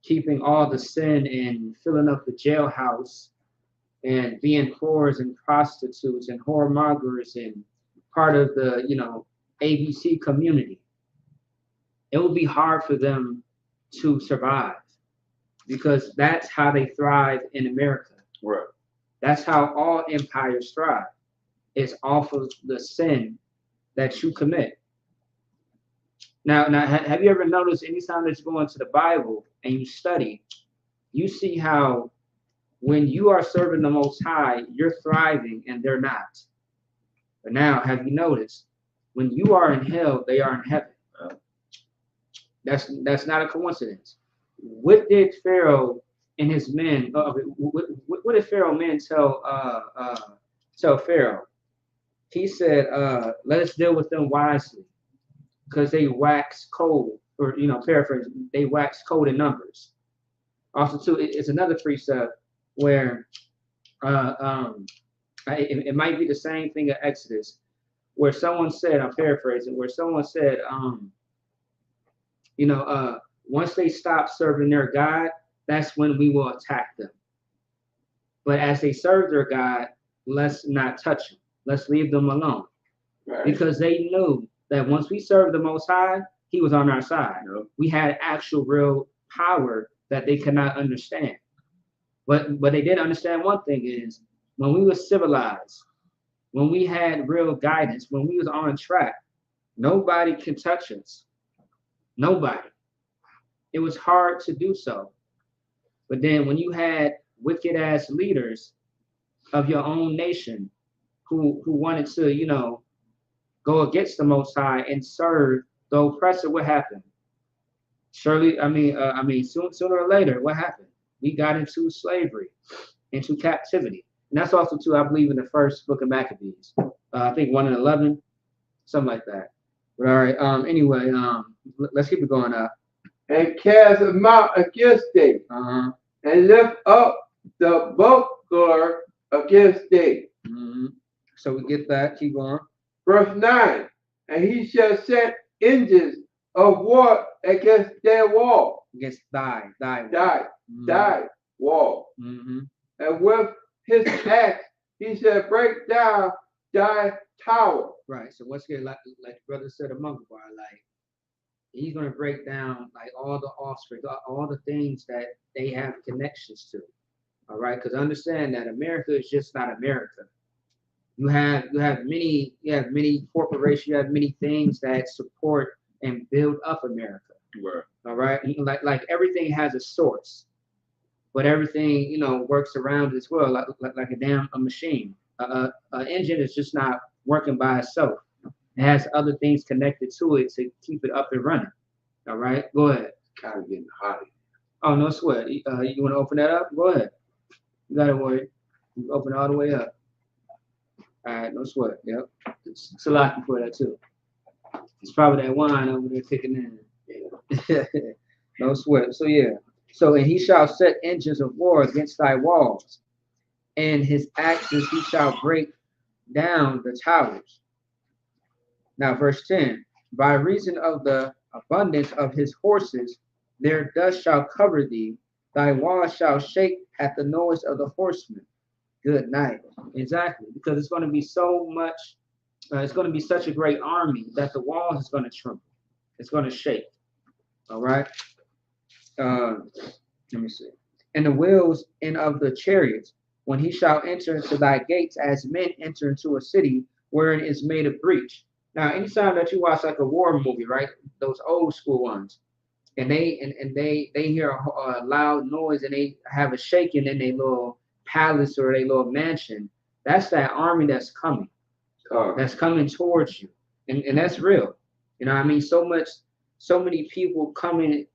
Speaker 2: keeping all the sin and filling up the jailhouse and being whores and prostitutes and whoremongers and part of the, ABC community, it would be hard for them to survive, because that's how they thrive in America.
Speaker 5: Right.
Speaker 2: That's how all empires thrive. It's off of the sin that you commit. Now, have you ever noticed anytime that you go into the Bible and you study, you see how when you are serving the Most High, you're thriving and they're not. But now, have you noticed, when you are in hell, they are in heaven? That's not a coincidence. What did Pharaoh and his men? What did Pharaoh men tell Pharaoh? He said, "Let us deal with them wisely, because they wax cold." Or paraphrase, they wax cold in numbers. Also, too, it's another precept where it might be the same thing in Exodus, where someone said, I'm paraphrasing, where someone said, once they stop serving their God, that's when we will attack them. But as they serve their God, let's not touch them. Let's leave them alone. Right. Because they knew that once we served the Most High, He was on our side. Yep. We had actual real power that they could not understand. But they did understand one thing is, when we were civilized, when we had real guidance, when we was on track, nobody can touch us. Nobody. It was hard to do so. But then when you had wicked ass leaders of your own nation who wanted to, go against the Most High and serve the oppressor, what happened? Surely, sooner or later, what happened? We got into slavery, into captivity. And that's also too, I believe, in the first book of Maccabees. I think 1:11, something like that. But all right, anyway, let's keep it going up.
Speaker 3: And cast them out against thee, and lift up the buckler against thee.
Speaker 2: So we get that. Keep going.
Speaker 3: Verse 9, and he shall set engines of war against their wall.
Speaker 2: Against thy
Speaker 3: wall. And with his axe he shall break down thy tower.
Speaker 2: Right. So once again, like brother said a month ago, like he's gonna break down like all the offspring, all the things that they have connections to. All right, because understand that America is just not America. You have many corporations, you have many things that support and build up America.
Speaker 5: Right.
Speaker 2: All right, like everything has a source, but everything works around it as well, like a machine. An engine is just not working by itself. It has other things connected to it to keep it up and running. All right, go ahead.
Speaker 3: Kind of getting hot.
Speaker 2: Oh, no sweat. You want to open that up? Go ahead. You got to worry. You open it all the way up. All right, no sweat. Yep. It's a lot for that too. It's probably that wine over there kicking in. Yeah. No sweat. So yeah. So, and he shall set engines of war against thy walls, and his axes he shall break down the towers. Now, verse 10, by reason of the abundance of his horses, their dust shall cover thee, thy walls shall shake at the noise of the horsemen. Good night. Exactly, because it's going to be so much, it's going to be such a great army that the walls is going to tremble. It's going to shake. All right. Let me see. And the wheels and of the chariots, when he shall enter into thy gates as men enter into a city wherein is made a breach. Now, anytime that you watch like a war movie, right, those old school ones, and they hear a loud noise and they have a shaking in their little palace or their little mansion, that's that army that's coming. That's coming towards you. And that's real. You know what I mean? So many people coming,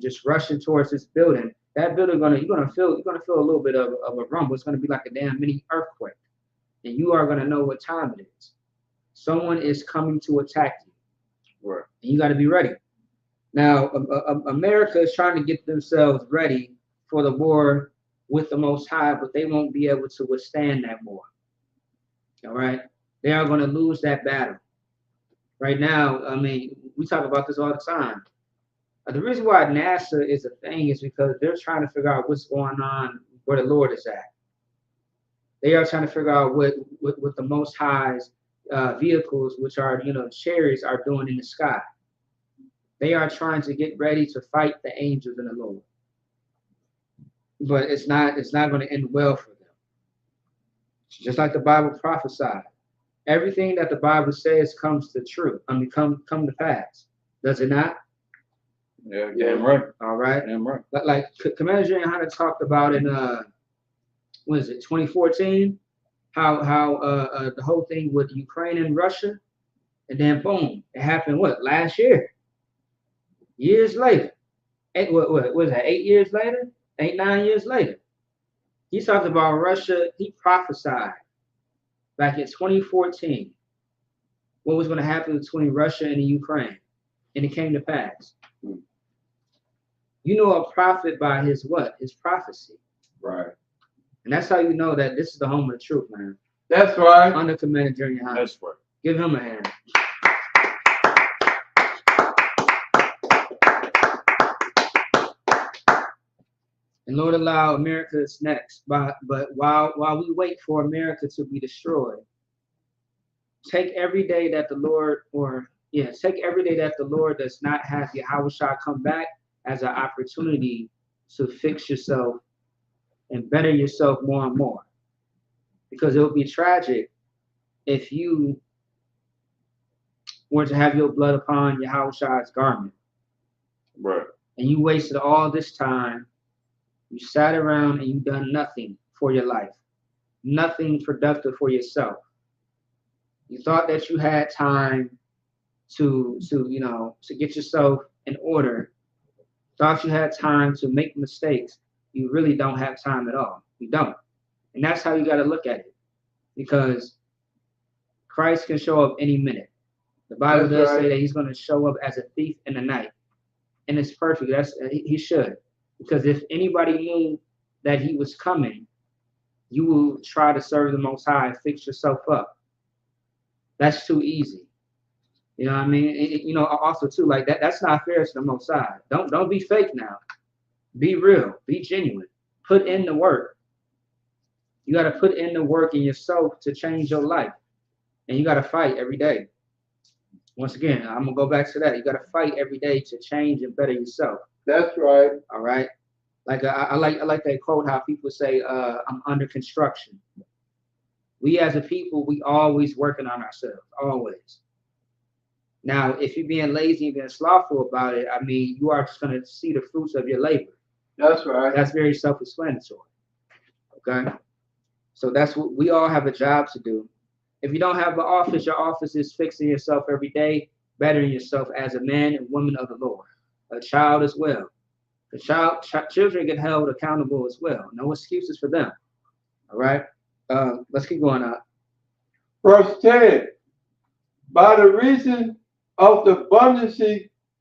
Speaker 2: just rushing towards this building. That building you're gonna feel a little bit of a rumble. It's gonna be like a damn mini earthquake. And you are gonna know what time it is. Someone is coming to attack you.
Speaker 4: Right.
Speaker 2: And you got to be ready. Now, America is trying to get themselves ready for the war with the Most High, but they won't be able to withstand that war. All right? They are going to lose that battle. Right now, I mean, we talk about this all the time. The reason why NASA is a thing is because they're trying to figure out what's going on where the Lord is at. They are trying to figure out what the Most High's vehicles, which are, chariots, are doing in the sky. They are trying to get ready to fight the angels and the Lord. But it's not going to end well for them. Just like the Bible prophesied. Everything that the Bible says comes to truth. Come to pass. Does it not?
Speaker 5: Yeah, damn right.
Speaker 2: All right.
Speaker 5: Damn right.
Speaker 2: Like Commander General talked about in 2014, how the whole thing with Ukraine and Russia, and then boom, it happened last year? Years later. What was that? 8 years later? 9 years later. He talked about Russia. He prophesied back in 2014 what was going to happen between Russia and the Ukraine, and it came to pass. You know a prophet by his what? His prophecy.
Speaker 1: Right.
Speaker 2: And that's how you know that this is the home of the truth, man.
Speaker 3: That's right.
Speaker 2: Under Commander Junior High.
Speaker 5: That's right.
Speaker 2: Give him a hand. And Lord allow America is next. But while we wait for America to be destroyed, take every day that the Lord does not have Yahushua come back as an opportunity to fix yourself and better yourself more and more. Because it would be tragic if you were to have your blood upon Yahushua's garment.
Speaker 5: Right.
Speaker 2: And you wasted all this time. You sat around and you done nothing for your life. Nothing productive for yourself. You thought that you had time to get yourself in order. Thought you had time to make mistakes. You really don't have time at all. You don't. And that's how you got to look at it. Because Christ can show up any minute. The Bible does say that he's going to show up as a thief in the night. And it's perfect. He should. Because if anybody knew that he was coming, you will try to serve the Most High and fix yourself up. That's too easy. You know what I mean? Also too, like that's not fair to the Most High. Don't be fake now. Be real. Be genuine. Put in the work. You got to put in the work in yourself to change your life. And you got to fight every day. Once again, I'm going to go back to that. You got to fight every day to change and better yourself.
Speaker 3: That's right.
Speaker 2: All right. Like I like that quote, how people say, I'm under construction. We as a people, we always working on ourselves. Always. Now, if you're being lazy and being slothful about it, I mean, you are just going to see the fruits of your labor.
Speaker 3: That's right.
Speaker 2: That's very self-explanatory. Okay? So that's what we all have a job to do. If you don't have an office, your office is fixing yourself every day, bettering yourself as a man and woman of the Lord. A child as well. Children get held accountable as well. No excuses for them. All right? Let's keep going on.
Speaker 3: Verse 10. By the reason of the abundance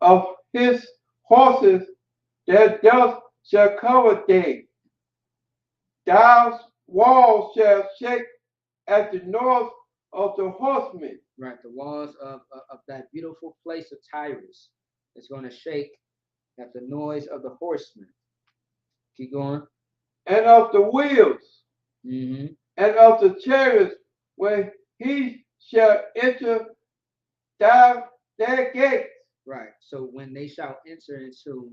Speaker 3: of his horses, their dust shall cover thee. Thy walls shall shake at the noise of the horsemen.
Speaker 2: Right, the walls of that beautiful place of Tyrus is going to shake at the noise of the horsemen. Keep going.
Speaker 3: And of the wheels,
Speaker 2: Mm-hmm.
Speaker 3: and of the chariots, when he shall enter their gates.
Speaker 2: Right, so when they shall enter into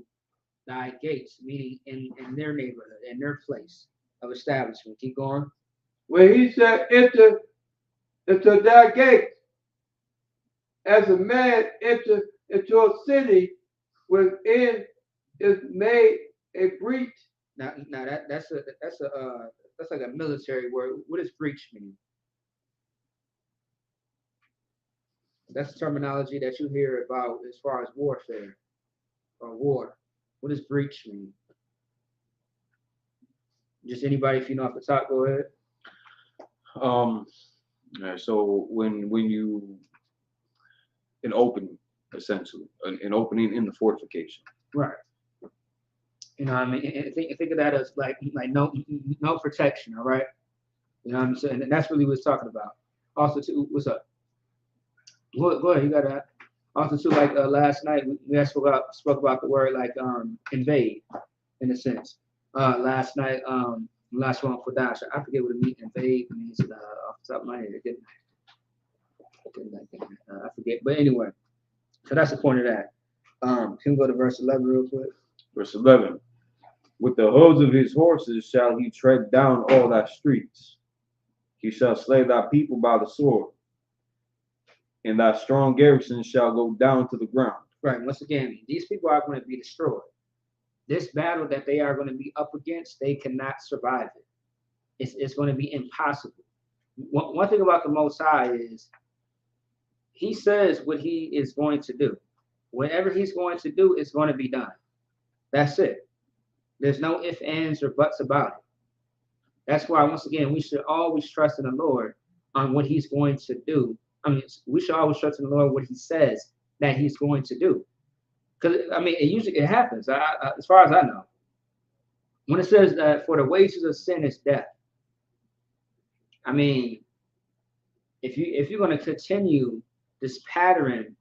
Speaker 2: thy gates, meaning in their neighborhood, in their place of establishment. Keep going.
Speaker 3: When he shall enter into thy gates, as a man enter into a city within is made a breach.
Speaker 2: Now that's like a military word. What does breach mean? That's terminology that you hear about as far as warfare or war. What does breach mean? Just anybody, if you know off the top, go ahead.
Speaker 5: So when you an open essentially, an opening in the fortification.
Speaker 2: Right. You know what I mean? And think of that as like no protection, all right? You know what I'm saying? And that's really what it's talking about. Also, too, what's up? Go ahead, you got that. Also, too, like last night, we spoke about the word like invade, in a sense. Last night, last one for Dash. I forget what it means. Invade means off the top of my head. I forget. But anyway, so that's the point of that. Can we go to verse 11 real quick?
Speaker 5: Verse 11. With the hooves of his horses shall he tread down all thy streets. He shall slay thy people by the sword, and thy strong garrisons shall go down to the ground.
Speaker 2: Right. Once again, these people are going to be destroyed. This battle that they are going to be up against, they cannot survive it. It's going to be impossible. One thing about the Most High is he says what he is going to do. Whatever he's going to do is going to be done. That's it. There's no ifs, ands, or buts about it. That's why, once again, we should always trust in the Lord on what he's going to do. I mean, we should always trust in the Lord what he says that he's going to do. Because, I mean, it happens, as far as I know. When it says that for the wages of sin is death, I mean, if you're going to continue this pattern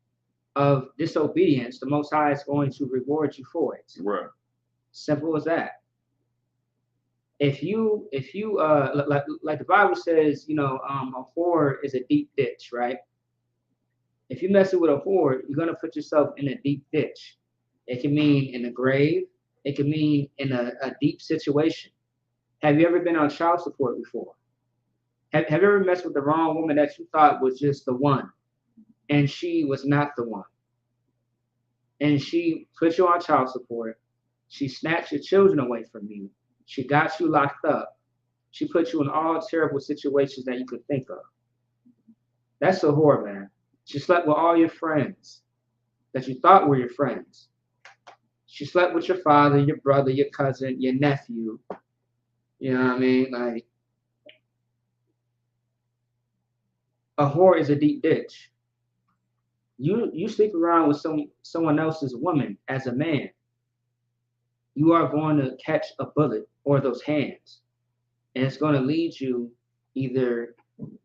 Speaker 2: of disobedience, the Most High is going to reward you for it.
Speaker 5: Right.
Speaker 2: Simple as that. If you like the Bible says, you know, a whore is a deep ditch, right? If you mess it with a whore, you're gonna put yourself in a deep ditch. It can mean in a grave. It can mean in a deep situation. Have you ever been on child support before? Have you ever messed with the wrong woman that you thought was just the one, and she was not the one? And she put you on child support. She snatched your children away from you. She got you locked up. She put you in all terrible situations that you could think of. That's a whore, man. She slept with all your friends that you thought were your friends. She slept with your father, your brother, your cousin, your nephew. You know what I mean? Like, a whore is a deep ditch. You sleep around with someone else's woman as a man, you are going to catch a bullet or those hands, and it's going to lead you either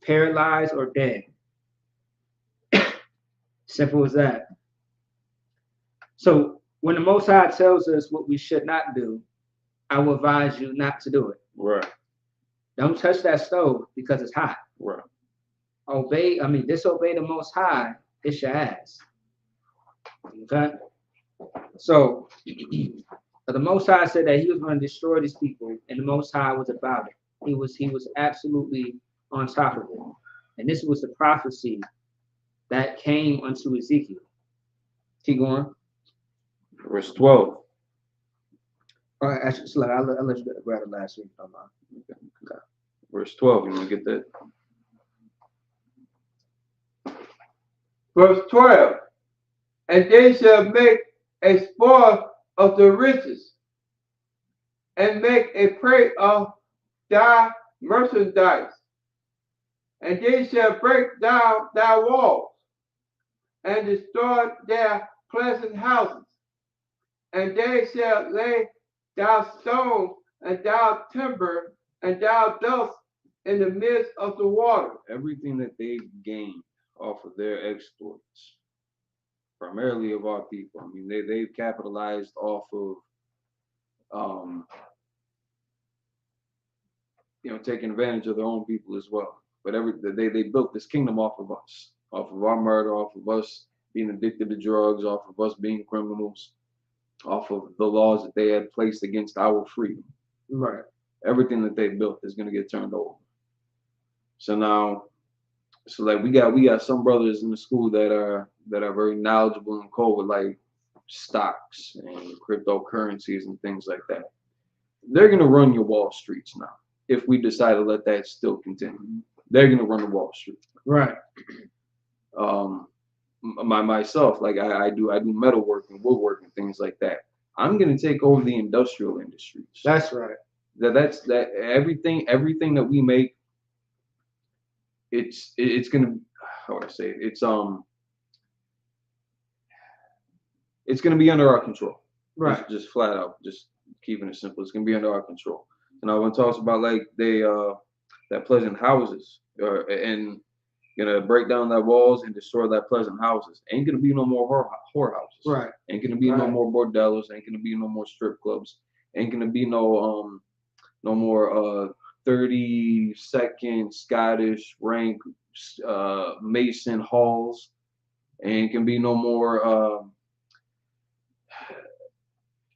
Speaker 2: paralyzed or dead. Simple as that. So when the Most High tells us what we should not do, I will advise you not to do it.
Speaker 5: Right.
Speaker 2: Don't touch that stove because it's hot.
Speaker 5: Right.
Speaker 2: Disobey the Most High, it's your ass. Okay? So the Most High said that he was going to destroy these people, and the Most High was about it. He was absolutely on top of it. And this was the prophecy that came unto Ezekiel. Keep going.
Speaker 5: Verse 12.
Speaker 2: All right, actually, so I'll let you grab it last week.
Speaker 5: Okay. Verse 12, you want to get that?
Speaker 3: Verse 12. And they shall make a spoil of the riches, and make a prey of thy merchandise, and they shall break down thy walls, and destroy their pleasant houses, and they shall lay down stone and down timber and down dust in the midst of the water.
Speaker 5: Everything that they've gained off of their exploits, primarily of our people. I mean, they've capitalized off of, taking advantage of their own people as well. But they built this kingdom off of us, off of our murder, off of us being addicted to drugs, off of us being criminals, off of the laws that they had placed against our freedom.
Speaker 2: Right.
Speaker 5: Everything that they built is going to get turned over. So now, like we got some brothers in the school that are very knowledgeable and cool with like stocks and cryptocurrencies and things like that. They're going to run your Wall Streets now. If we decide to let that still continue, they're going to run the Wall Street.
Speaker 2: Right.
Speaker 5: Myself, like I do metalwork and woodwork and things like that. I'm going to take over the industrial industries.
Speaker 2: That's right.
Speaker 5: That's everything that we make. It's going to, how would I say it? it's going to be under our control.
Speaker 2: Right.
Speaker 5: Just flat out, just keeping it simple. It's going to be under our control. And when it talks about like that pleasant houses, and gonna break down that walls and destroy that pleasant houses. Ain't gonna be no more whorehouses.
Speaker 2: Right.
Speaker 5: Ain't gonna be no more bordellos. Ain't gonna be no more strip clubs. Ain't gonna be no more 30-second Scottish rank Mason halls. Ain't gonna be no more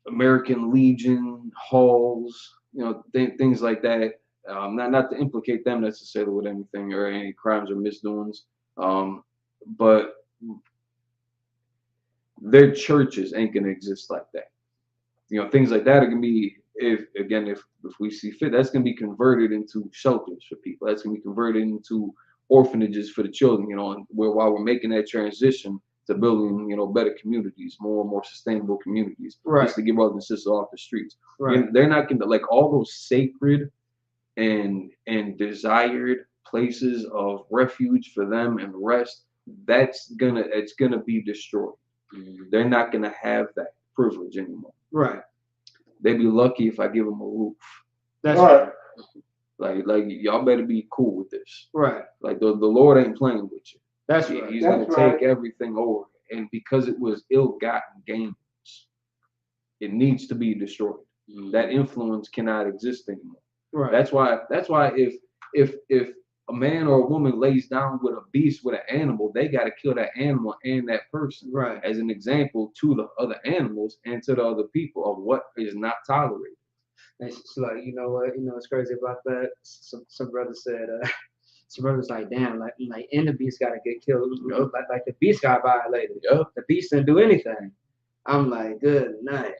Speaker 5: American Legion halls. You know, things like that. Not to implicate them necessarily with anything or any crimes or misdoings, but their churches ain't gonna exist like that. You know, things like that are gonna be, if we see fit, that's gonna be converted into shelters for people. That's gonna be converted into orphanages for the children. You know, and while we're making that transition to building, you know, better communities, more and more sustainable communities, just to get brothers and sisters off the streets. Right. They're not gonna, like, all those sacred and desired places of refuge for them and rest, it's gonna be destroyed. They're not gonna have that privilege anymore. Right. They'd be lucky if I give them a roof. That's right. Like y'all better be cool with this. Right. Like the Lord ain't playing with you. That's right. He's gonna take everything over, and because it was ill-gotten gains, it needs to be destroyed. That influence cannot exist anymore. Right. That's why if a man or a woman lays down with a beast, with an animal, they got to kill that animal and that person. Right. As an example to the other animals and to the other people of what is not tolerated.
Speaker 2: It's like, you know what, what's crazy about that? Some brother said, some brothers like, damn, like and the beast got to get killed. Yep. Like the beast got violated. Yep. The beast didn't do anything. I'm like, good night.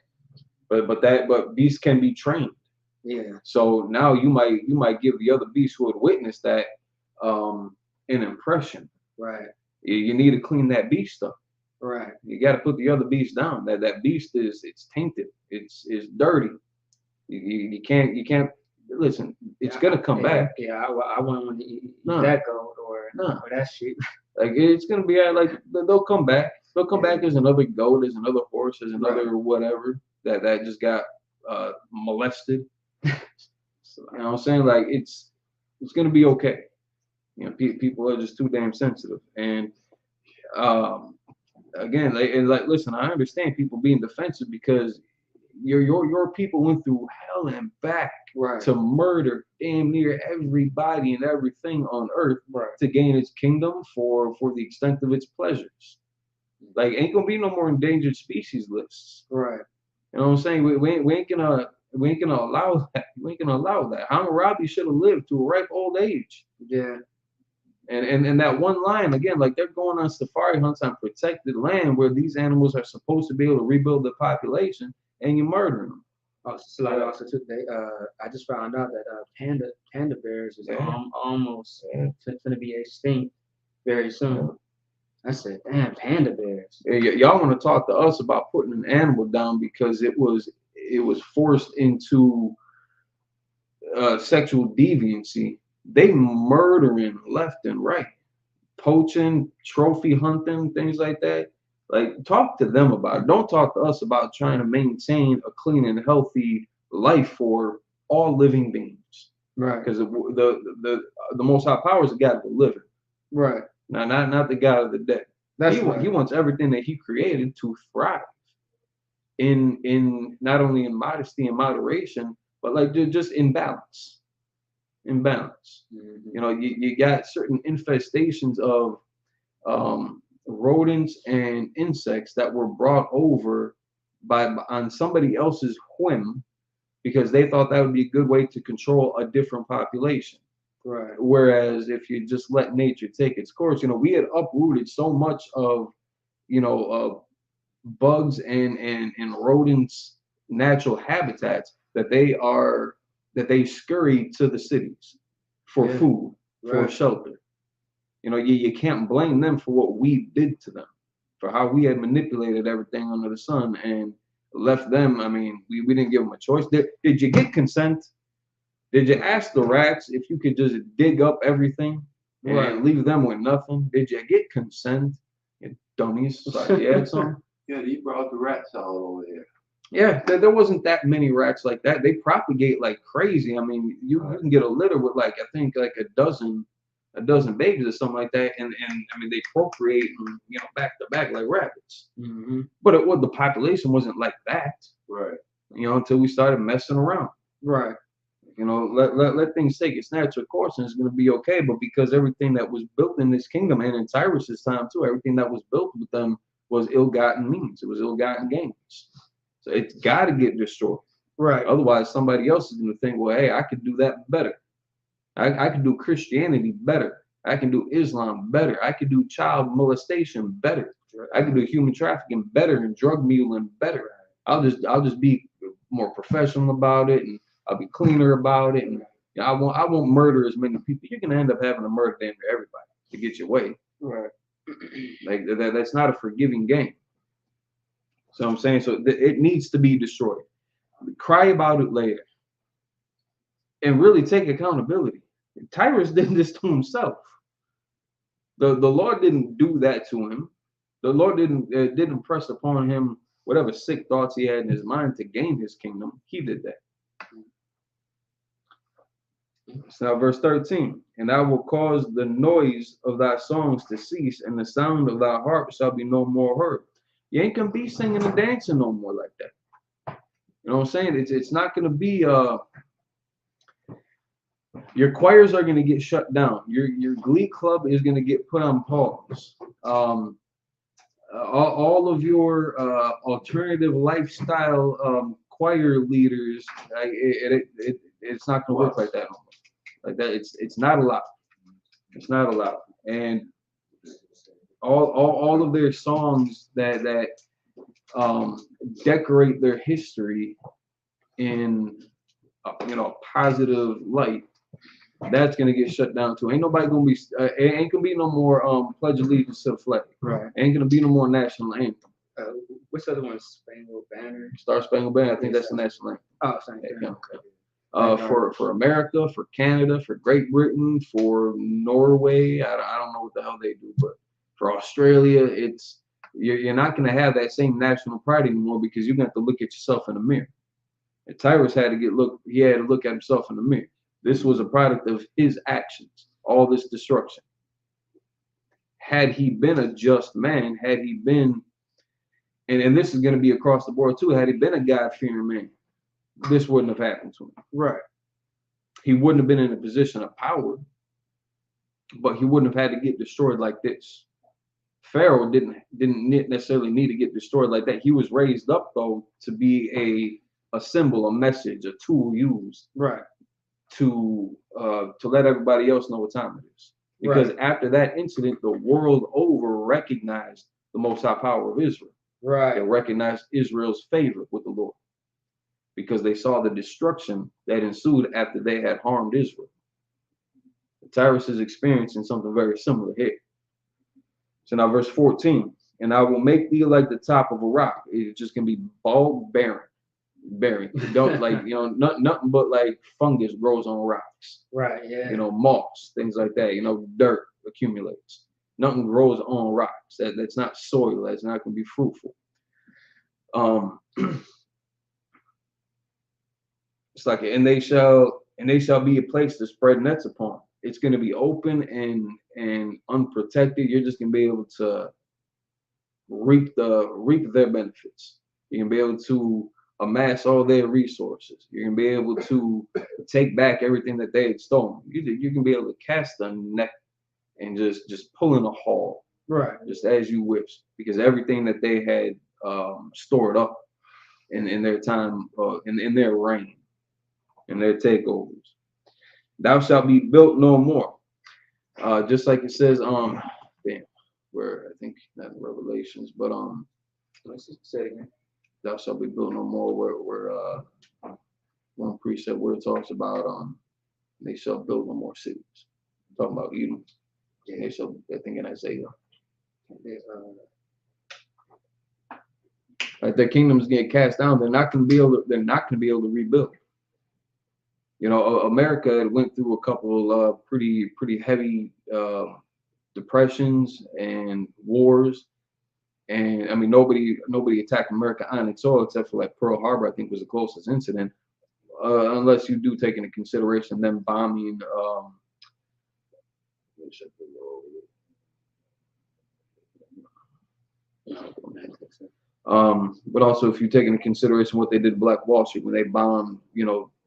Speaker 5: But beasts can be trained. Yeah. So now you might give the other beast who had witnessed that an impression. Right. You need to clean that beast up. Right. You got to put the other beast down. That beast it's tainted. It's dirty. You can't listen. It's gonna come back.
Speaker 2: Yeah. I wouldn't eat that goat or that sheep.
Speaker 5: Like it's gonna be like they'll come back. They'll come back as another goat, as another horse, as another whatever that just got molested. You know what I'm saying? Like it's gonna be okay. You know, people are just too damn sensitive. And again, listen, I understand people being defensive because your people went through hell and back to murder damn near everybody and everything on earth to gain its kingdom for the extent of its pleasures. Like ain't gonna be no more endangered species lists. Right. You know what I'm saying? We ain't gonna allow that. We ain't gonna allow that. Hammurabi should have lived to a ripe old age. Yeah. And that one line again, like they're going on safari hunts on protected land where these animals are supposed to be able to rebuild the population, and you're murdering them.
Speaker 2: Also, I just found out that panda bears is almost going to be extinct very soon. I said, damn, panda bears.
Speaker 5: Y'all want to talk to us about putting an animal down because it was forced into sexual deviancy. They murdering left and right, poaching, trophy hunting, things like that. Like, talk to them about it. Don't talk to us about trying to maintain a clean and healthy life for all living beings. Right. Because the Most High Power is the God of the living. Right. Not the God of the dead. He wants everything that He created to thrive in not only in modesty and moderation, but like just in balance. In balance. Mm-hmm. You know, you got certain infestations of rodents and insects that were brought over on somebody else's whim because they thought that would be a good way to control a different population. Right. Whereas if you just let nature take its course, you know, we had uprooted so much of, you know, bugs and rodents' natural habitats that they scurry to the cities for food, for shelter. You know, you can't blame them for what we did to them, for how we had manipulated everything under the sun and left them. I mean, we didn't give them a choice. Did you get consent? Did you ask the rats if you could just dig up everything and leave them with nothing? Did you get consent? You dummies. Like, you had some?
Speaker 3: Yeah, he brought the rats all over here.
Speaker 5: Yeah, there wasn't that many rats like that. They propagate like crazy. I mean, you can get a litter with like I think like a dozen babies or something like that, and I mean they procreate back to back like rabbits.
Speaker 2: Mm-hmm.
Speaker 5: But the population wasn't like that,
Speaker 3: Right.
Speaker 5: Until we started messing around.
Speaker 2: Right.
Speaker 5: Let things take its natural course and it's going to be okay. But because everything that was built in this kingdom and in Tyrus's time too, everything that was built with them was ill-gotten means. It was ill-gotten gains. So it's got to get destroyed.
Speaker 2: Right.
Speaker 5: Otherwise, somebody else is going to think, well, hey, I could do that better. I can do Christianity better. I can do Islam better. I can do child molestation better. I can do human trafficking better and drug muling better. I'll just be more professional about it, and I'll be cleaner about it, and I won't murder as many people. You're gonna end up having to murder damn near everybody to get your way.
Speaker 2: Right.
Speaker 5: Like that's not a forgiving game. So I'm saying, it needs to be destroyed. Cry about it later, and really take accountability. Tyrus did this to himself. The Lord didn't do that to him. The Lord didn't press upon him whatever sick thoughts he had in his mind to gain his kingdom. He did that. So now verse 13, and I will cause the noise of thy songs to cease, and the sound of thy harp shall be no more heard. You ain't gonna be singing and dancing no more like that. You know what I'm saying? It's not gonna be your choirs are gonna get shut down. Your glee club is gonna get put on pause. All of your alternative lifestyle choir leaders, it's not going to work like that no more. Like that, it's not allowed. It's not allowed. And all of their songs that decorate their history in positive light, that's gonna get shut down too. Ain't nobody gonna be. It ain't gonna be no more pledge allegiance to the flag.
Speaker 2: Right.
Speaker 5: Ain't gonna be no more national anthem.
Speaker 2: What's the other one? Spangled Banner.
Speaker 5: Star Spangled Banner. I think that's the national anthem.
Speaker 2: Oh, same thing.
Speaker 5: Okay. For America, for Canada, for Great Britain, for Norway. I don't know what the hell they do, but for Australia, you're not gonna have that same national pride anymore because you're gonna have to look at yourself in the mirror. And Tyrus had to look at himself in the mirror. This was a product of his actions, all this destruction. Had he been a just man, had he been, and this is going to be across the board too, had he been a God-fearing man, this wouldn't have happened to him.
Speaker 2: Right.
Speaker 5: He wouldn't have been in a position of power, but he wouldn't have had to get destroyed like this. Pharaoh didn't necessarily need to get destroyed like that. He was raised up, though, to be a symbol, a message, a tool used.
Speaker 2: Right.
Speaker 5: To let everybody else know what time it is. Because after that incident, the world over recognized the Most High power of Israel.
Speaker 2: Right.
Speaker 5: They recognized Israel's favor with the Lord. Because they saw the destruction that ensued after they had harmed Israel. Tyrus is experiencing something very similar here. So now verse 14, and I will make thee like the top of a rock. It's just going to be bald, barren. Don't nothing but like fungus grows on rocks.
Speaker 2: Right. Yeah.
Speaker 5: Moss, things like that. Dirt accumulates. Nothing grows on rocks. That's not soil. That's not going to be fruitful. It's like, and they shall be a place to spread nets upon. It's going to be open and unprotected. You're just going to be able to reap their benefits. You're going to be able to amass all their resources. You're going to be able to take back everything that they had stolen. You can be able to cast a net and just pull in a haul,
Speaker 2: right? Just
Speaker 5: as you wish, because everything that they had stored up in their time, in their reign, in their takeovers. Thou shalt be built no more. Just like it says, where I think not Revelations, but let's say it again. Thou shalt be built no more. Where one precept where it talks about they shall build no more cities. Talking about Edom. Yeah. They shall. I think in Isaiah. Like their kingdoms get cast down, they're not going to be able to rebuild. America went through a couple pretty heavy depressions and wars, And I mean, nobody attacked America on its soil except for like Pearl Harbor, I think was the closest incident. Unless you do take into consideration them bombing but also if you take into consideration what they did to Black Wall Street when they bombed,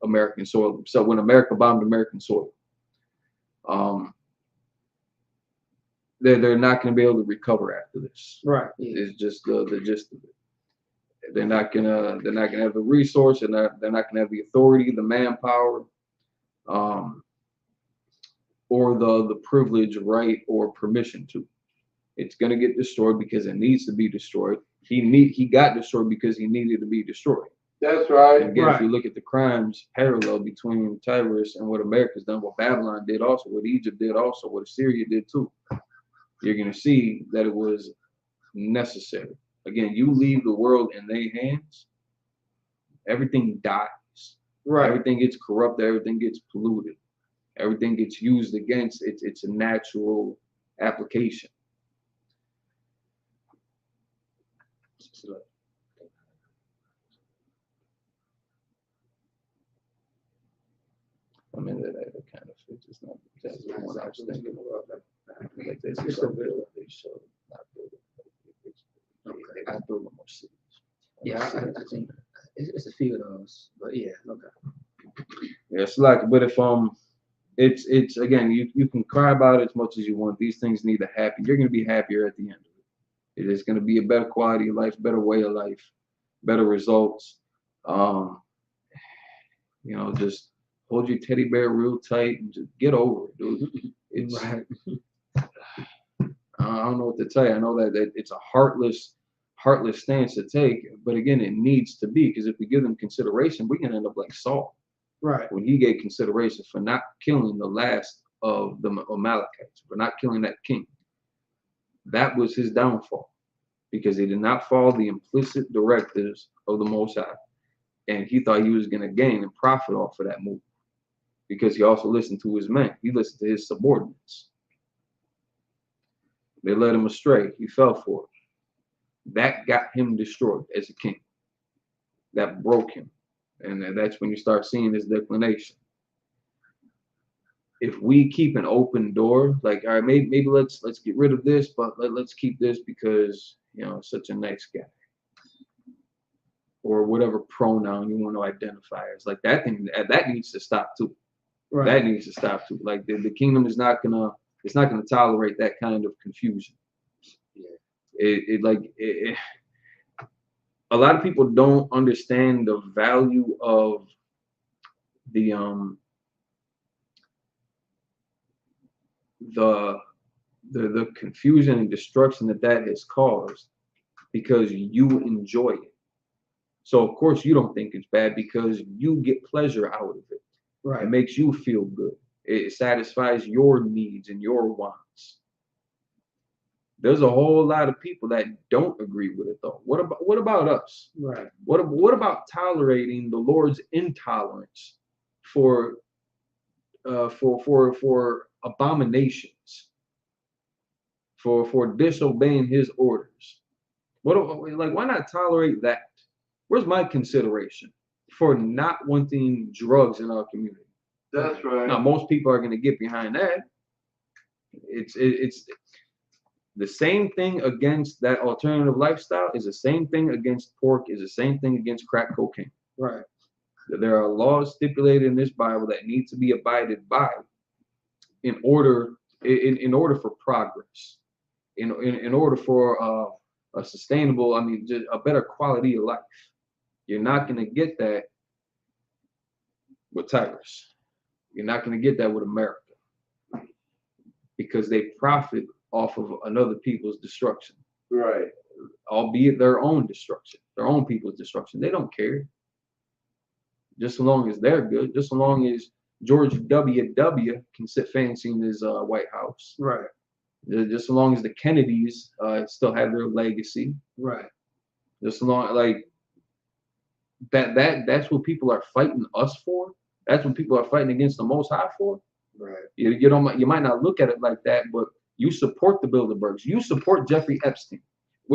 Speaker 5: American soil. So when America bombed American soil, they're not going to be able to recover after this.
Speaker 2: Right.
Speaker 5: It's just the gist of it. They're not gonna have the resource, and they're not gonna have the authority, the manpower, or the privilege, right, or permission to. It's gonna get destroyed because it needs to be destroyed. He got destroyed because he needed to be destroyed.
Speaker 3: That's right.
Speaker 5: And again, if you look at the crimes parallel between Tyrus and what America's done, what Babylon did also, what Egypt did also, what Assyria did too, you're gonna see that it was necessary. Again, you leave the world in their hands, everything dies.
Speaker 2: Right.
Speaker 5: Everything gets corrupted, everything gets polluted, everything gets used against it's a natural application. I mean, that kind of fits. It's not exactly what I was thinking about. Like they show not build it. I build more cities.
Speaker 2: Yeah, I think it's a few of those, but yeah, okay.
Speaker 5: Yeah, it's like, but if it's again, you can cry about it as much as you want. These things need to happen. You're gonna be happier at the end of it. It is gonna be a better quality of life, better way of life, better results. Just hold your teddy bear real tight and just get over it, dude. It's
Speaker 2: Right.
Speaker 5: I don't know what to tell you. I know that it's a heartless stance to take, but again, it needs to be, because if we give them consideration, we can end up like Saul.
Speaker 2: Right.
Speaker 5: When he gave consideration for not killing the last of the Amalekites, for not killing that king. That was his downfall, because he did not follow the implicit directives of the Most High. And he thought he was going to gain and profit off of that move, because he also listened to his men. He listened to his subordinates. They led him astray. He fell for it. That got him destroyed as a king. That broke him. And that's when you start seeing his declination. If we keep an open door, like, all right, maybe let's get rid of this, but let's keep this because, such a nice guy. Or whatever pronoun you want to identify as. Like that thing, that needs to stop too. Right. That needs to stop too. Like the kingdom is not gonna tolerate that kind of confusion. Yeah. A lot of people don't understand the value of the confusion and destruction that has caused, because you enjoy it. So of course you don't think it's bad, because you get pleasure out of it. Right. It makes you feel good. It satisfies your needs and your wants. There's a whole lot of people that don't agree with it though. What about us? Right. What about tolerating the Lord's intolerance for abominations, for disobeying his orders? Why not tolerate that? Where's my consideration for not wanting drugs in our community?
Speaker 3: That's right.
Speaker 5: Now, most people are going to get behind that. It's the same thing against that alternative lifestyle is the same thing against pork, is the same thing against crack cocaine. Right. There are laws stipulated in this Bible that need to be abided by in order for progress, in order for a sustainable, just a better quality of life. You're not going to get that with Tyrus. You're not going to get that with America, because they profit off of another people's destruction. Right. Albeit their own destruction, their own people's destruction. They don't care. Just so long as they're good, just so long as George W. can sit fancy in his White House. Right. Just so long as the Kennedys still have their legacy. Right. Just so long, like, that's what people are fighting us for. That's what people are fighting against the Most High for. Right. You might not look at it like that, but you support the Bilderbergs. You support Jeffrey Epstein.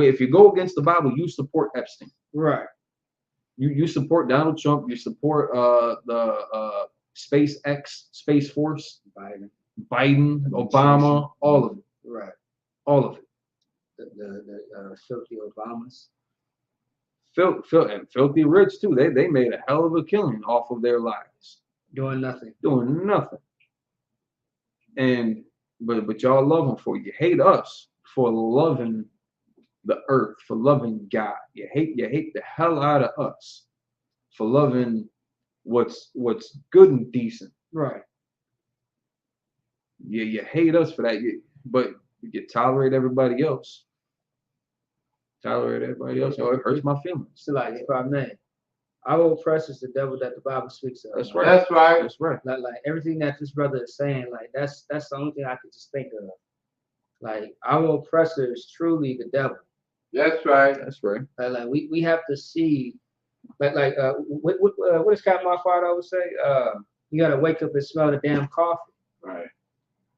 Speaker 5: if you go against the Bible, you support Epstein.
Speaker 2: Right.
Speaker 5: You support Donald Trump. You support the SpaceX Space Force, Biden, Obama, all of it.
Speaker 2: Right.
Speaker 5: All of it.
Speaker 2: The filthy Obamas.
Speaker 5: And filthy rich too. They made a hell of a killing off of their lives.
Speaker 2: Doing nothing.
Speaker 5: Doing nothing. And but y'all love them for it. You hate us for loving the earth, for loving God. You hate the hell out of us for loving what's good and decent.
Speaker 2: Right.
Speaker 5: You hate us for that. But you tolerate everybody else. Oh, it hurts my feelings.
Speaker 2: So like if I may, our oppressor is the devil that the Bible speaks of.
Speaker 5: That's right.
Speaker 3: That's right.
Speaker 5: That's right.
Speaker 2: Like everything that this brother is saying, like that's the only thing I could just think of. Like our oppressor is truly the devil.
Speaker 3: That's right.
Speaker 5: That's right.
Speaker 2: Like we have to see, what does Captain My Father always say? You gotta wake up and smell the damn coffee.
Speaker 3: Right.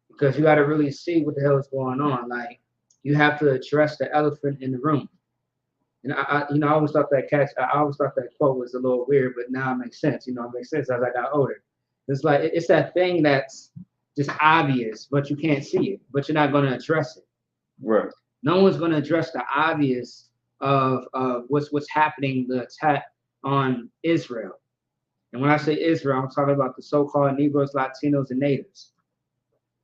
Speaker 2: Because you gotta really see what the hell is going on. Like you have to address the elephant in the room. And I always thought that quote was a little weird, but now it makes sense. It makes sense as I got older. It's like it's that thing that's just obvious, but you can't see it, but you're not going to address it.
Speaker 5: Right.
Speaker 2: No one's going to address the obvious of what's happening, the attack on Israel. And when I say Israel, I'm talking about the so-called Negroes, Latinos, and Natives.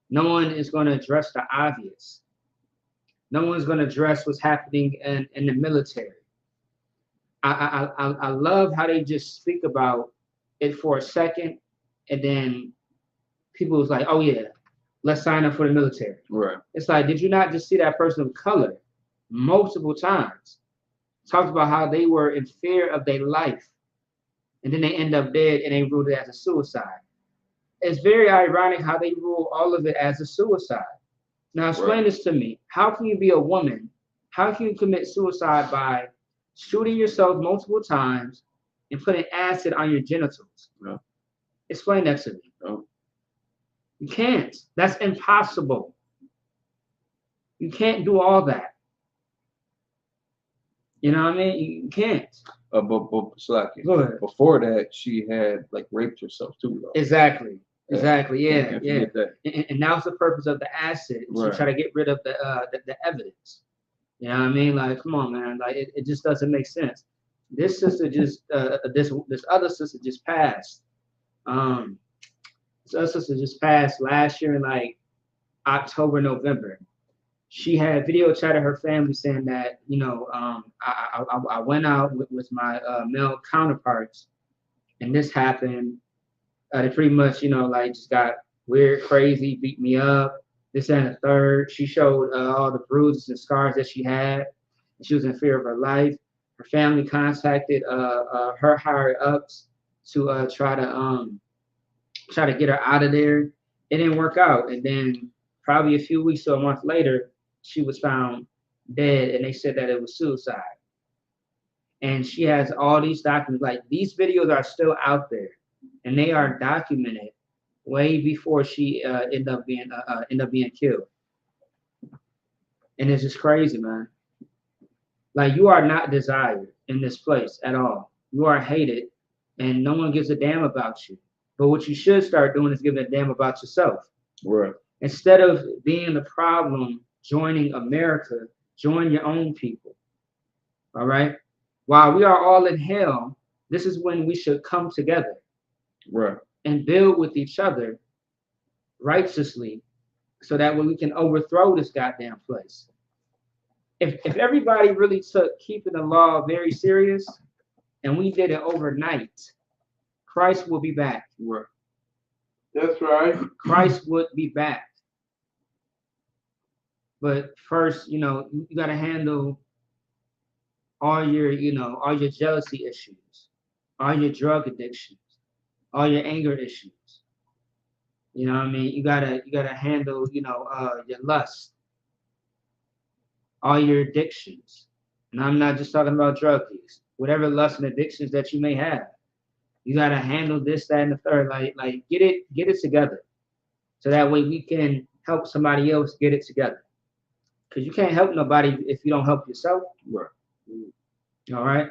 Speaker 2: No one is going to address the obvious. No one's going to address what's happening in the military. I love how they just speak about it for a second, and then people was like, oh yeah, let's sign up for the military.
Speaker 5: Right.
Speaker 2: It's like, did you not just see that person of color multiple times? Talked about how they were in fear of their life, and then they end up dead and they ruled it as a suicide. It's very ironic how they rule all of it as a suicide. Now explain this to me. How can you be a woman? How can you commit suicide by shooting yourself multiple times and putting acid on your genitals?
Speaker 5: No.
Speaker 2: Explain that to me.
Speaker 5: No.
Speaker 2: You can't. That's impossible. You can't do all that. You know what I mean? You can't.
Speaker 5: But Slaki,
Speaker 2: Go ahead.
Speaker 5: before that, she had raped herself too, though.
Speaker 2: Exactly. Exactly. Yeah.
Speaker 5: Can't
Speaker 2: Yeah.
Speaker 5: forget that.
Speaker 2: And that was the purpose of the acid.
Speaker 5: Right.
Speaker 2: To try to get rid of the evidence. You know what I mean? Like, come on, man. Like, it just doesn't make sense. This sister just this other sister just passed. This other sister just passed last year in like October, November. She had video chat of her family saying that, I went out with my male counterparts, and this happened. They pretty much, just got weird, crazy, beat me up, this and the third. She showed all the bruises and scars that she had. She was in fear of her life. Her family contacted her higher ups to try to get her out of there. It didn't work out, and then probably a few weeks or a month later, she was found dead, and they said that it was suicide. And she has all these documents. Like, these videos are still out there, and they are documented way before she ended up being killed. And it's just crazy, man. Like, you are not desired in this place at all. You are hated, and no one gives a damn about you. But what you should start doing is giving a damn about yourself.
Speaker 5: Right. Instead
Speaker 2: of being the problem, joining America, join your own people. All right? While we are all in hell, this is when we should come together.
Speaker 5: Right.
Speaker 2: And build with each other righteously, so that way we can overthrow this goddamn place. If everybody really took keeping the law very serious, and we did it overnight, Christ will be back.
Speaker 5: Right.
Speaker 3: That's right.
Speaker 2: Christ would be back. But first, you got to handle all your jealousy issues, all your drug addictions, all your anger issues. You know what I mean? You gotta handle, your lust, all your addictions. And I'm not just talking about drug use. Whatever lust and addictions that you may have, you gotta handle this, that, and the third. Like get it together, so that way we can help somebody else get it together. Because you can't help nobody if you don't help yourself.
Speaker 5: Right.
Speaker 2: All right.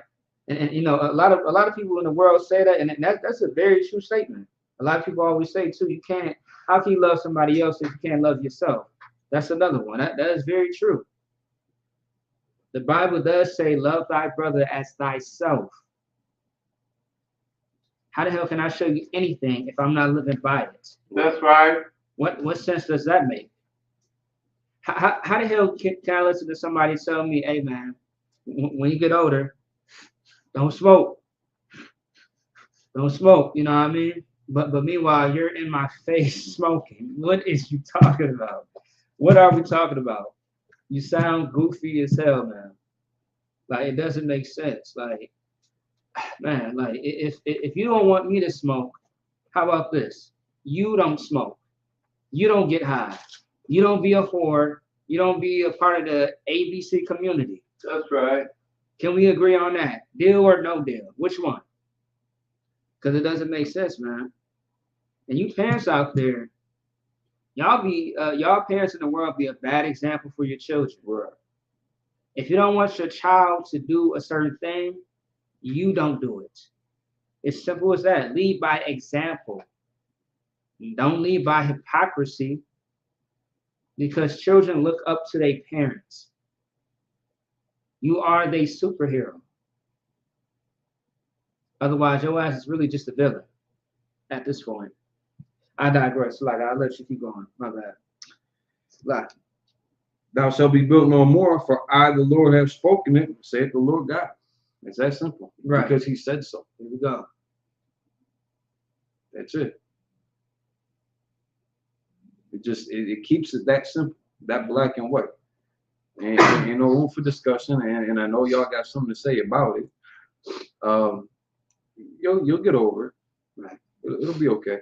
Speaker 2: And you know, a lot of people in the world say that, and that's a very true statement. A lot of people always say too, you can't. How can you love somebody else if you can't love yourself? That's another one. That is very true. The Bible does say, "Love thy brother as thyself." How the hell can I show you anything if I'm not living by it?
Speaker 3: That's right.
Speaker 2: What sense does that make? How the hell can I listen to somebody tell me, "Hey man, when you get older, don't smoke, don't smoke," you know what I mean? But meanwhile, you're in my face smoking. What is you talking about? What are we talking about? You sound goofy as hell, man. Like it doesn't make sense. Like, man, like if you don't want me to smoke, how about this? You don't smoke. You don't get high. You don't be a whore. You don't be a part of the ABC community.
Speaker 3: That's right.
Speaker 2: Can we agree on that? Deal or no deal? Which one? Because it doesn't make sense, man. And you parents out there, y'all parents in the world be a bad example for your children.
Speaker 5: Right.
Speaker 2: If you don't want your child to do a certain thing, you don't do it. It's simple as that. Lead by example. Don't lead by hypocrisy, because children look up to their parents. You are their superhero. Otherwise, your ass is really just a villain at this point. I digress. Like, I'll let you keep going. My bad. Like,
Speaker 5: Thou shalt be built no more, for I, the Lord, have spoken it, saith the Lord God. It's that simple.
Speaker 2: Right.
Speaker 5: Because he said so.
Speaker 2: Here we go.
Speaker 5: That's it. It keeps it that simple, that black and white. And ain't no room for discussion. And I know y'all got something to say about it. You'll get over it. Right. It'll be okay.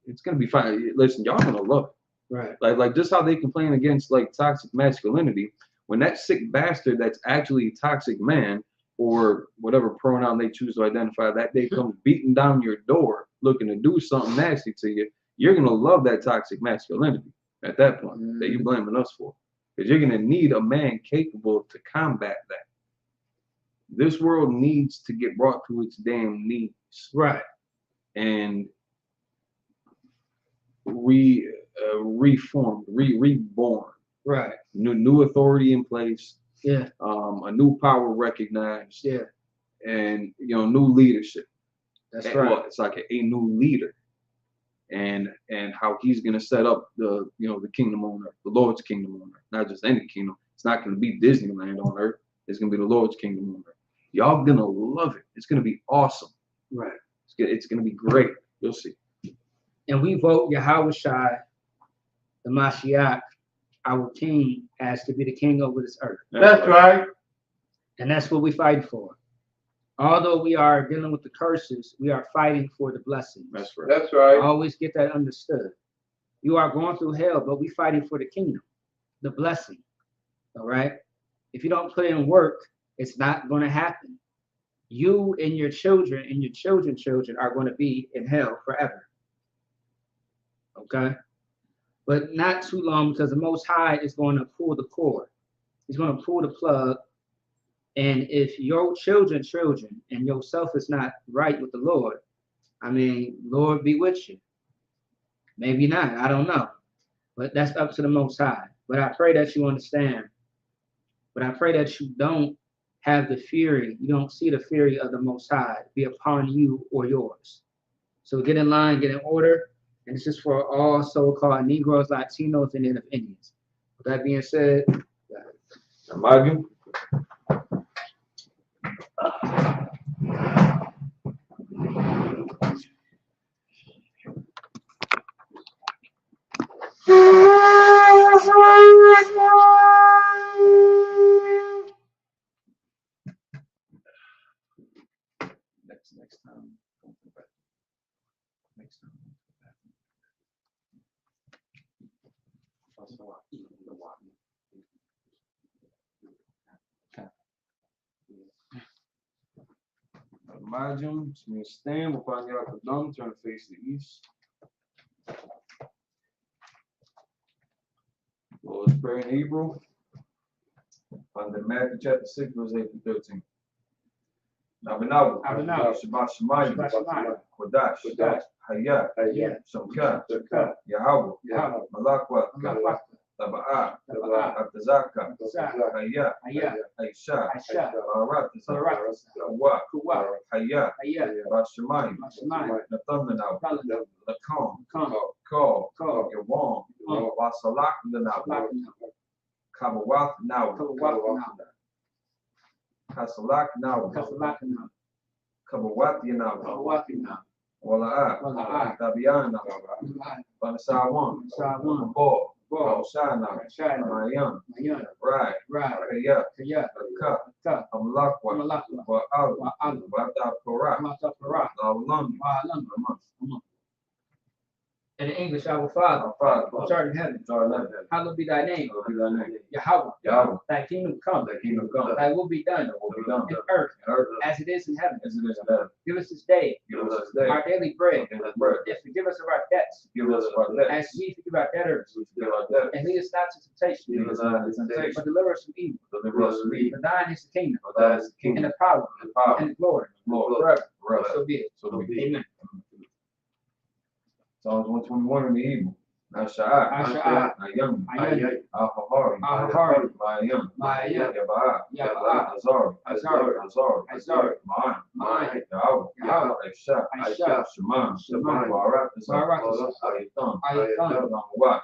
Speaker 5: It's gonna be fine. Listen, y'all gonna love it.
Speaker 2: Right.
Speaker 5: Like just how they complain against like toxic masculinity, when that sick bastard that's actually a toxic man, or whatever pronoun they choose to identify, that day comes beating down your door looking to do something nasty to you, you're gonna love that toxic masculinity at that point that you're blaming us for. Because you're gonna need a man capable to combat that. This world needs to get brought to its damn knees.
Speaker 2: Right.
Speaker 5: And reformed, reborn.
Speaker 2: Right.
Speaker 5: New authority in place.
Speaker 2: Yeah.
Speaker 5: A new power recognized.
Speaker 2: Yeah.
Speaker 5: And new leadership.
Speaker 2: That's right.
Speaker 5: Well, it's like a new leader, and how he's gonna set up the kingdom on earth, the Lord's kingdom on earth, not just any kingdom. It's not gonna be Disneyland on earth. It's gonna be the Lord's kingdom on earth. Y'all gonna love it. It's gonna be awesome.
Speaker 2: Right.
Speaker 5: It's gonna be great. You'll see.
Speaker 2: And we vote Yahushua, the Mashiach, our king, as to be the king over this earth.
Speaker 3: That's right.
Speaker 2: And that's what we fight for. Although we are dealing with the curses, we are fighting for the blessings.
Speaker 5: That's right.
Speaker 3: That's right.
Speaker 2: Always get that understood. You are going through hell, but we're fighting for the kingdom, the blessing. All right? If you don't put in work, it's not going to happen. You and your children and your children's children are going to be in hell forever. Okay? But not too long, because the Most High is going to pull the cord. He's going to pull the plug. And if your children and yourself is not right with the Lord, I mean, Lord be with you. Maybe not. I don't know. But that's up to the Most High. But I pray that you understand. But I pray that you don't have the fury. You don't see the fury of the Most High be upon you or yours. So get in line, get in order. And this is for all so-called Negroes, Latinos, and Native Indians. With that being said,
Speaker 5: Imagine. Next time, don't go back. Next time, don't go back. Imagine, stand, we'll find out the dumb, turn to face the east. Lord's Prayer in Hebrew.
Speaker 1: Find in Matthew chapter 6, verse 8 to 13. Abinawa, Shabbat Shemayim, Kodash, Hayat, Shamkat, Yahweh, Malakwa, Taba'ah, Atazaka, Hayat, Aisha, Barat, Kuwa, Hayat, Bashamayim, Nathamanah, Lakom, Call, Yawam, Wasalak, Kabawath, now, Kasalak, now, Kabawati, now, Wala, Tabiana, Banasawan, Bo, Shana, Mayan, Right, Kaya, Amalakwa, Wata Pora, London.
Speaker 2: In English, our Father, which art in heaven, hallowed be thy name. Yahweh, thy kingdom come, thy will be done in earth as it is in heaven. Give us this day our daily bread, and forgive us of our debts, as we forgive our debtors. And lead us not to temptation, but deliver us from evil. For thine is the kingdom, and the power, and the glory, forever. So be it. Amen.
Speaker 1: Psalms 121 in the Hebrew. Nasha'at, Nayam, Ahahari, Mayam, Yaba'ah, Azari, Ma'an, Yahweh, Aisha, Shema, Barak, Ayatan, Namawat,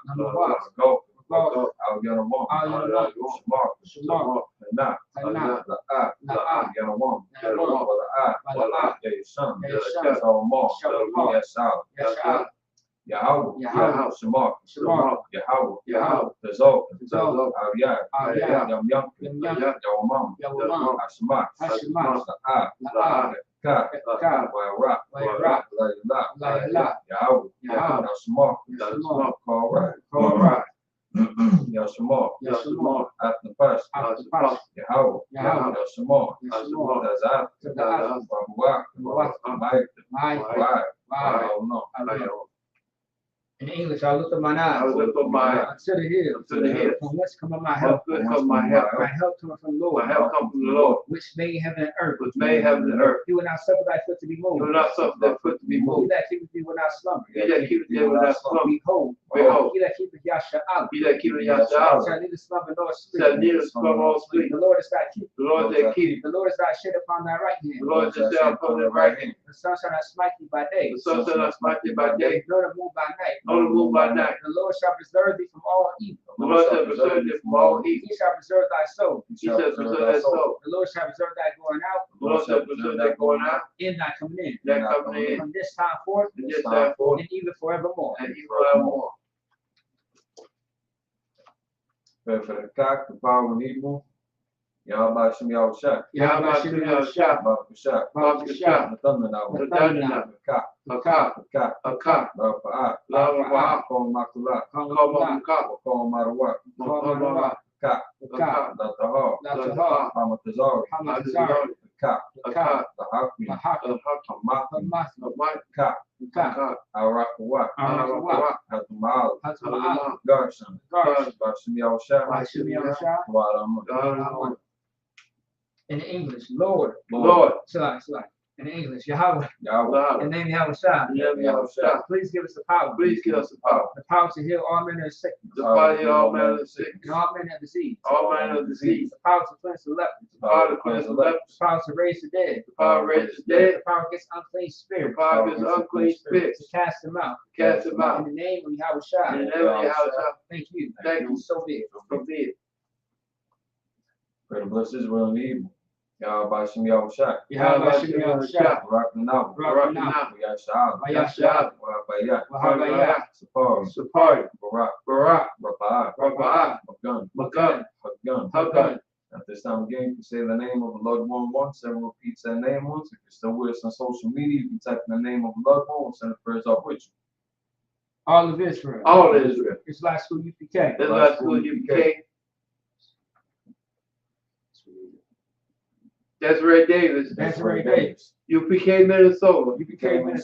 Speaker 1: Go, Al-Yanawam, Shamar, Hanat, La'ah, Yanawam, Wala'ah, Yasham, Shalomar, Yashal, Yahweh, Shamar, Yahweh, Tazol, Al-Yad, Yam, Yawamam, Ashmat, La'ah, Ka, Wa'arak, La'illah, Yahweh, Shamar, Korah, Yashamar, at the first, Yahweh, Yashamar, Tazat,
Speaker 2: In English, I lift up mine eyes unto the hills, from whence cometh my help. My help cometh from the Lord, which made heaven and earth. He will not suffer thy foot to be moved. He that keepeth thee will not slumber. Behold, he that keepeth Yasha'al shall neither slumber nor sleep. The Lord is thy keeper. The Lord is thy shade upon thy right hand. The sun shall not smite thee by day, nor the moon by night. The Lord shall preserve thee from all evil. He shall preserve thy soul. The Lord shall preserve thy going out, and thy coming in, from this time forth, and even forevermore.
Speaker 1: Pray for the cock, the power and evil. Yahweh Shem Yahushua. Baruch the thunder now. The cock. Lava. Call Makula. Call Marawak. Cock. The Tahar. Hamatazari. The cock. The Hakmi. Cock. Arakawak. Hatumal. Garson. Shem Yahushua.
Speaker 2: In English, Lord. In English, Yahweh. In the name of Yahushua. Please give us the power. The power to heal all manner of sickness. And all manner of disease. The power to cleanse the lepers. The power to raise the dead. The power against unclean spirits. To cast them out. In the name of Yahushua. Thank you. So be it.
Speaker 1: Pray to bless Israel and evil. Yahweh Shem Yahushua. Barak Nanam. Yasha'al. Safari. Barak. Rafa'ah. Hagun. At this time again, you say the name of the Lord once, everyone repeats that name once. If you're still with us on social media, you can type in the name of the Lord and send the prayers up with you.
Speaker 2: All of Israel. It's like school UPK.
Speaker 3: Desiree Davis. UPK Minnesota.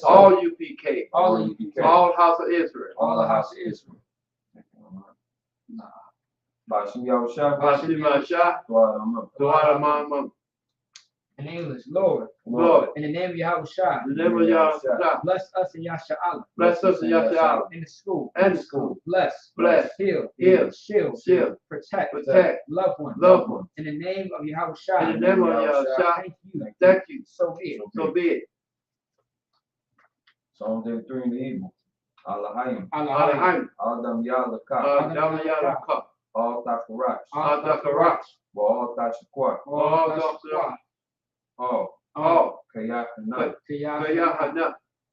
Speaker 3: All UPK. All House of Israel.
Speaker 1: Bashim Yahusha.
Speaker 3: Bashim Yahusha. Dwara
Speaker 2: In English, Lord,
Speaker 3: Lord,
Speaker 2: in the name of Yahushua,
Speaker 3: in the name of Yahusha,
Speaker 2: bless us in Yasha'Allah.
Speaker 3: bless us in Yahusha,
Speaker 2: In the school,
Speaker 3: bless,
Speaker 2: heal, shield, protect, loved one. In the name of Yahushua,
Speaker 3: in the name of Yahusha, thank you.
Speaker 2: So be it.
Speaker 3: So be it.
Speaker 1: Psalm 33 in the Hebrew. Alahayim. Adam Yalaka. All Takarak. All Tashakwa. All Kayahana.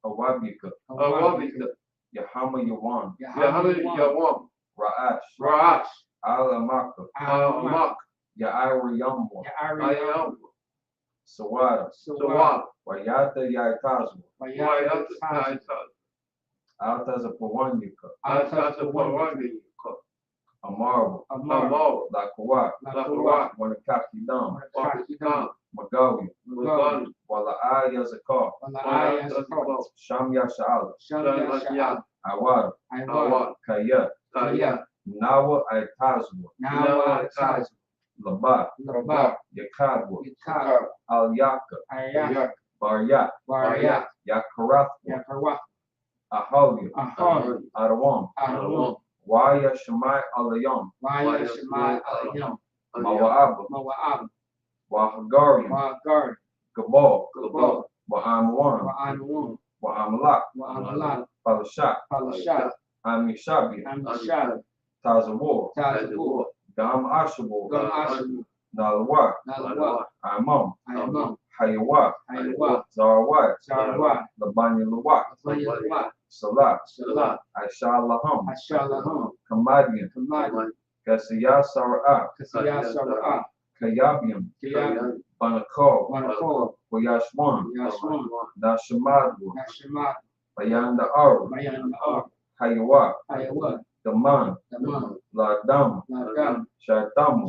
Speaker 1: Awabika. Yahama Yawan. Ra'ash. Alamaka. Ya'iri Yamwa. Sawada. Wayata Yaitazu. Altaza Pawanyika. Amarwa. Lakawa. Wanakaki Dam. Magawi. Wala Yazakar. Sham Yasha'ala. Awada. Kaya. Nawa Aitazwa. Labat. Yakadwa. Al-Yaka. Baryak. Yakarathwa. Ahalia. Arawam. Waya Shemai Alayam. Mawa'aba. Wahagarian. Gabal. Wa'amwan. Wa'amlak. Palashat. Amishabi. Tazawar. Gam Ashabor. Nalawat. Amam. Hayawa. Zarawat. Labani Lawat. Salat. Aisha Laham. Kamadian. Kasiyah Sara'ah. Kayabiam. Banakor. Wayashwan. Nashamadwa. Bayanda Ar. Hayawa. Daman. Ladam. Shatamu.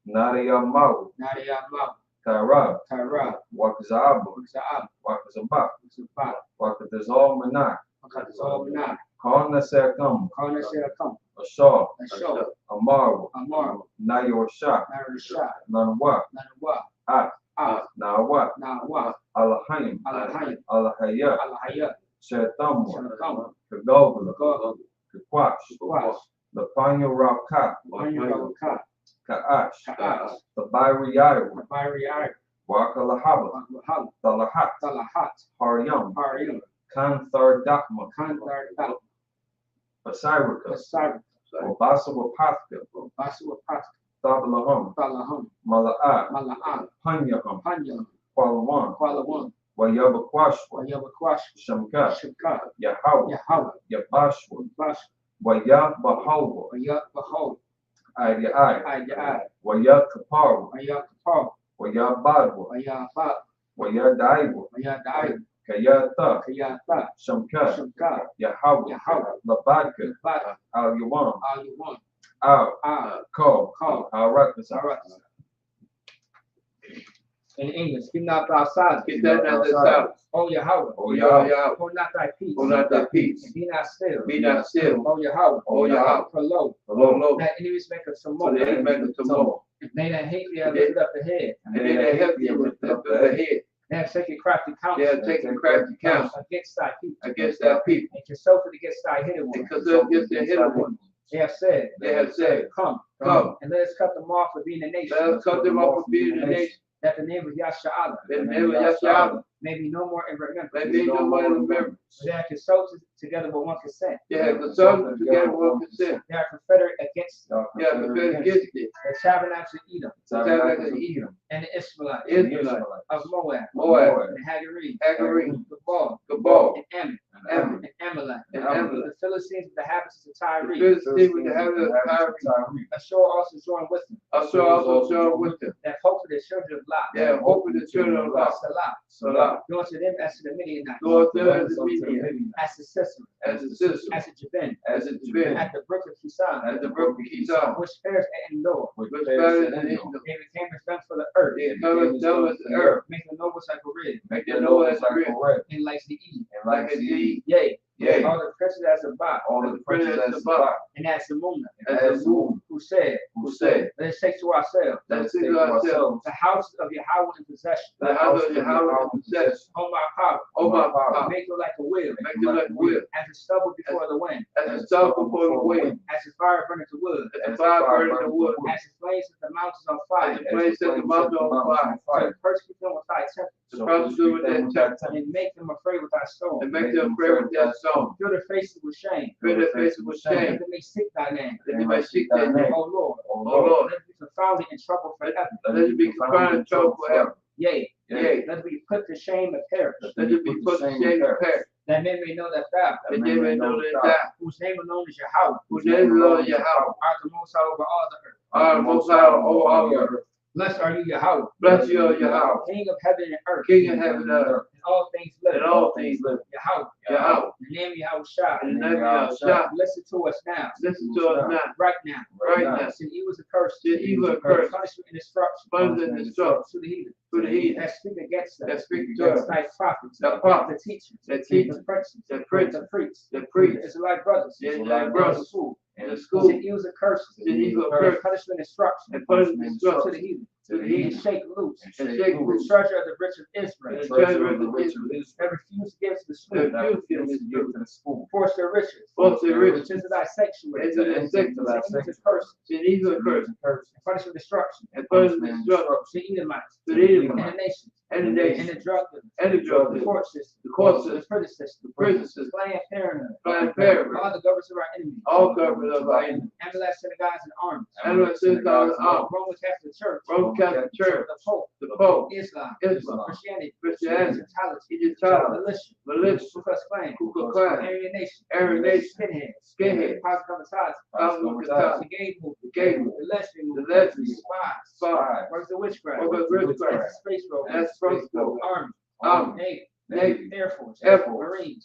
Speaker 1: Nadia Mau. Karab. Wakazab. Wakazabak. Wakazal Manak. Karna Serkam. Ashar. Amaru. Nayorshah. Nanwa. Nawat. Alahayim. Alahayat. Shetamu. Kagogla. Kakwash. Lapanya Raka. Ka'ash. Tabayriyaru. Wakalahaba. Talahat. Haryam. Kanthar Dakma. Basirika. Wabasawapathka. Tabalaham. Mala'at. Hanyaham. Kwalawan. Wayabakwashwa. Shamka. Yahawah. Yabashwa. Wayabahalwa. Ayai. Wayakaparwa. Wayabadwa. Wayadaiwa. Kayata. Shamka. Yahawah. Labadka. Al-Yawan. Ko. Al-Rakasa.
Speaker 2: In English, give not thy silence. O Yahweh. Hold not thy peace. And be not still. O Yahweh. For lo, thy enemies make us some more. They that hate thee have lifted up the head. They have taken crafty counsel. Against thy people. And consulted against thy hidden ones. They have said, Come, and let us cut them off for being a nation. That the name of Yasha'Allah may be no more in remembrance. They are consulted together with one consent. They are confederate against the tabernacle of Edom and the Ishmaelites of Moab and Hagarene, Gabal and Amalek, the Philistines with the habits of Tyre. Ashur also joined with them. That hope for the children of Lot. Salah. Going to them as to the Midianites. As the Sisera. As the Jabin. At the brook of Kisan. Which perished at Endor. They became as done for the earth. Make the nobles like a rib. And like the E. Yea. All the princes as a bot. And as the moon. who said, let's take to ourselves the house of Yahweh in possession.
Speaker 3: The house of Yahweh in possession.
Speaker 2: On my power. Make it like a wheel. As a stubble before the wind.
Speaker 3: As a stubble before the wind.
Speaker 2: As a fire burning the wood.
Speaker 3: As a fire burning the wood.
Speaker 2: As the flames set the mountains on fire.
Speaker 3: As the flames set the mountains on fire.
Speaker 2: To persecute them with thy temper.
Speaker 3: To persecute with that temper.
Speaker 2: And make them afraid with thy stone.
Speaker 3: And make them afraid with that stone.
Speaker 2: Fill their faces with shame.
Speaker 3: Fill their faces with shame.
Speaker 2: That they may seek thy name.
Speaker 3: That they may seek thy name.
Speaker 2: O Lord.
Speaker 3: O Lord.
Speaker 2: Let it be confounded in trouble forever.
Speaker 3: Let it be confounded in trouble forever.
Speaker 2: Yea.
Speaker 3: Yea.
Speaker 2: Let it be put to shame and perish.
Speaker 3: Let it be put to shame and perish.
Speaker 2: That men may know that thou,
Speaker 3: That they may know that thou,
Speaker 2: whose name alone is Yahweh,
Speaker 3: whose name alone is Yahweh,
Speaker 2: art the most high over all the earth.
Speaker 3: art the most high over all the earth.
Speaker 2: Blessed are you, Yahweh.
Speaker 3: Blessed are you, Yahweh.
Speaker 2: King of heaven and earth.
Speaker 3: King of heaven and earth.
Speaker 2: And all things live.
Speaker 3: And all things live.
Speaker 2: Yahweh.
Speaker 3: Yahweh.
Speaker 2: In the name of Yahweh Shah.
Speaker 3: In the name of Yahweh.
Speaker 2: Listen to us now.
Speaker 3: Listen to us now.
Speaker 2: Right now.
Speaker 3: Right now.
Speaker 2: Sin evil is a curse.
Speaker 3: Sin evil is a curse.
Speaker 2: Punishment and destruction.
Speaker 3: Punishment and destruction.
Speaker 2: To the heathen.
Speaker 3: To the heathen.
Speaker 2: That speak against us.
Speaker 3: That speak against us.
Speaker 2: Thy prophets.
Speaker 3: The prophets.
Speaker 2: The teachers.
Speaker 3: The teachers.
Speaker 2: The princes.
Speaker 3: The princes.
Speaker 2: The priests.
Speaker 3: The priests.
Speaker 2: The Israelite brothers.
Speaker 3: The Israelite brothers.
Speaker 2: In
Speaker 3: the school.
Speaker 2: Sin evil is a curse.
Speaker 3: Sin evil is a curse.
Speaker 2: Punishment and destruction.
Speaker 3: And punishment and destruction.
Speaker 2: To the heathen.
Speaker 3: To the
Speaker 2: And
Speaker 3: heathen.
Speaker 2: shake loose.
Speaker 3: And shake
Speaker 2: The
Speaker 3: loose.
Speaker 2: treasure of the rich of Israel.
Speaker 3: The treasure of the rich of Israel.
Speaker 2: That refuse to give to the
Speaker 3: That
Speaker 2: school.
Speaker 3: refuse to give to the school.
Speaker 2: Force their riches.
Speaker 3: Force their riches.
Speaker 2: Into thy sanctuary.
Speaker 3: Into thy sanctuary.
Speaker 2: Sin evil is a curse.
Speaker 3: Sin evil is a curse.
Speaker 2: And punishment and destruction.
Speaker 3: And punishment and destruction.
Speaker 2: To the Edomites.
Speaker 3: To the Edomites.
Speaker 2: And the nations.
Speaker 3: And the
Speaker 2: And
Speaker 3: nations.
Speaker 2: the drug dealers.
Speaker 3: And the drug
Speaker 2: The
Speaker 3: dealers.
Speaker 2: court system.
Speaker 3: The court
Speaker 2: The
Speaker 3: system.
Speaker 2: prison system.
Speaker 3: The prison system.
Speaker 2: Planned Parenthood.
Speaker 3: Planned Parenthood.
Speaker 2: All the governments of our enemies.
Speaker 3: All government of our enemies.
Speaker 2: Ambulance synagogues and armies.
Speaker 3: Ambulance synagogues and armies.
Speaker 2: Roman Catholic Church.
Speaker 3: Roman Catholic Church.
Speaker 2: The Pope.
Speaker 3: The Pope.
Speaker 2: Islam.
Speaker 3: Islam.
Speaker 2: Christianity.
Speaker 3: Christianity.
Speaker 2: Egyptology.
Speaker 3: Egyptology.
Speaker 2: Militia.
Speaker 3: Militia.
Speaker 2: Ku Klux Klan.
Speaker 3: Ku Klux Klan.
Speaker 2: Aryan Nation.
Speaker 3: Aryan Nation.
Speaker 2: Skinheads.
Speaker 3: Skinheads.
Speaker 2: Cosmopolitan.
Speaker 3: Cosmopolitan.
Speaker 2: The gay movement.
Speaker 3: The gay movement.
Speaker 2: The lesbian movement.
Speaker 3: The lesbian movement.
Speaker 2: Spies.
Speaker 3: Spies.
Speaker 2: Works of witchcraft.
Speaker 3: Works of witchcraft.
Speaker 2: That's space rover.
Speaker 3: That's space rover.
Speaker 2: Army.
Speaker 3: Navy.
Speaker 2: Air Force.
Speaker 3: Air Force.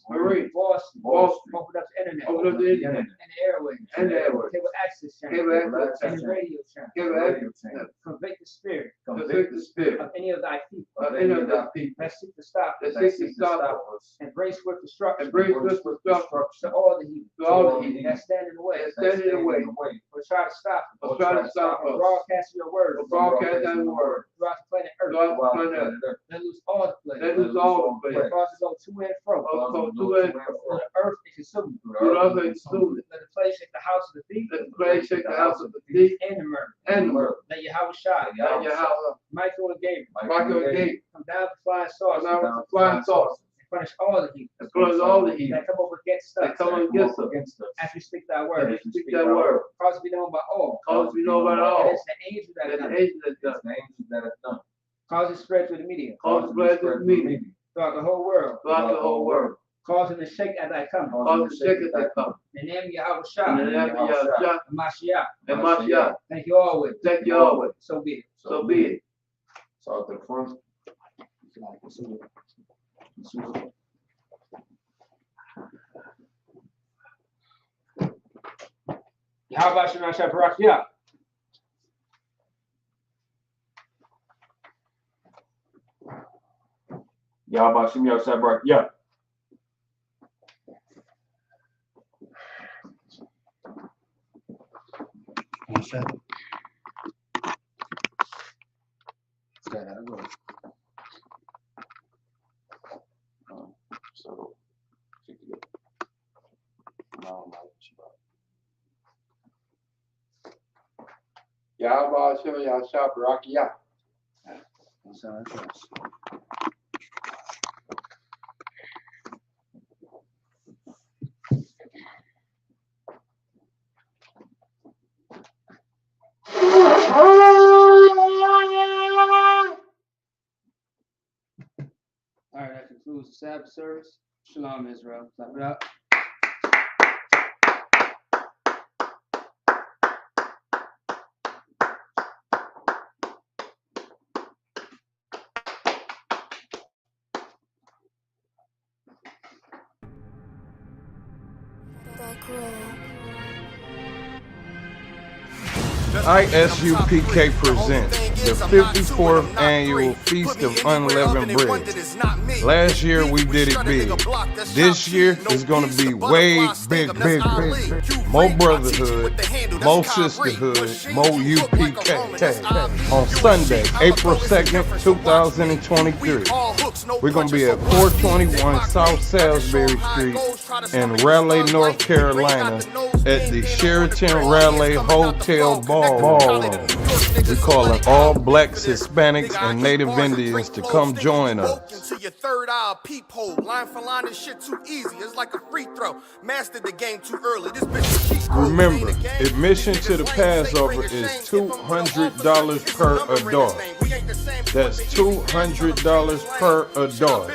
Speaker 2: Marines. Boston.
Speaker 3: Boston.
Speaker 2: Opened up the internet.
Speaker 3: Opened up the internet.
Speaker 2: And the airways.
Speaker 3: And the airways.
Speaker 2: Cable access channel.
Speaker 3: Cable access
Speaker 2: And the
Speaker 3: channel.
Speaker 2: radio channel.
Speaker 3: Cable access channel.
Speaker 2: Convict the spirit
Speaker 3: Convict the spirit
Speaker 2: of any of thy people
Speaker 3: of any of thy people
Speaker 2: that seek to stop
Speaker 3: that
Speaker 2: us
Speaker 3: seek to stop us
Speaker 2: and bring swift destruction
Speaker 3: and bring swift destruction
Speaker 2: to all the heathen
Speaker 3: to all the heathen
Speaker 2: that stand in the way
Speaker 3: that stand in the way
Speaker 2: or try to stop us
Speaker 3: or try to stop
Speaker 2: and
Speaker 3: us
Speaker 2: broadcast your word
Speaker 3: or broadcast thy word
Speaker 2: throughout the planet Earth.
Speaker 3: throughout the planet Earth.
Speaker 2: Let loose all the plague.
Speaker 3: Let loose all the plague.
Speaker 2: Cause to go to and fro.
Speaker 3: Go to and fro.
Speaker 2: Let the earth be consumed.
Speaker 3: Through the earth and consumed.
Speaker 2: Let the plague shake the house of the thief.
Speaker 3: Let the plague shake the house of the thief
Speaker 2: And the murder.
Speaker 3: and the murder.
Speaker 2: Let Yahweh Shai.
Speaker 3: Let Yahweh,
Speaker 2: Michael and Gabriel.
Speaker 3: Michael and Gabriel,
Speaker 2: Come down with flying saucers.
Speaker 3: come out with the flying saucers
Speaker 2: And punish all the heathen.
Speaker 3: and punish all the heathen
Speaker 2: That come up against us.
Speaker 3: that come against us.
Speaker 2: As we speak thy word.
Speaker 3: As we speak thy word.
Speaker 2: Cause it be known by all.
Speaker 3: Cause we know about
Speaker 2: That
Speaker 3: all.
Speaker 2: it's the angel that
Speaker 3: That
Speaker 2: has
Speaker 3: the
Speaker 2: done it.
Speaker 3: angel has done.
Speaker 2: Cause it spread through the media.
Speaker 3: Cause it spread through the media.
Speaker 2: Throughout the whole world.
Speaker 3: Throughout the whole world.
Speaker 2: Cause it to shake as I come.
Speaker 3: Cause the shake as they come.
Speaker 2: In the name of Yahweh
Speaker 3: In
Speaker 2: Shai.
Speaker 3: the name of Yahweh
Speaker 2: And Mashiach.
Speaker 3: and Mashiach.
Speaker 2: Thank you always.
Speaker 3: Thank you always.
Speaker 2: So be it.
Speaker 3: So be it.
Speaker 1: So out the front.
Speaker 2: Yahweh Shai Mashiach Barak Yah.
Speaker 1: Yahweh Shem Yahweh Sabbath. Yeah.
Speaker 4: So,
Speaker 3: Yahweh Hashem Yahshua Barak Yah.
Speaker 2: All right, that concludes the Sabbath service. Shalom, Israel. Clap it up.
Speaker 6: ISUPK presents the 54th annual Feast of Unleavened Bread. Last year we did it big. This year is going to be way big. More brotherhood, more sisterhood, more UPK. On Sunday, April 2nd, 2023, we're going to be at 421 South Salisbury Street in Raleigh, North Carolina at the Sheraton Raleigh Hotel Ballroom. We're calling all blacks, Hispanics, and Native Indians to come join us.
Speaker 7: Your third eye peephole, line for line, this shit too easy. It's like a free throw. Mastered the game too early. This bitch.
Speaker 6: Remember, admission to the Passover is $200 per adult. That's $200 per adult.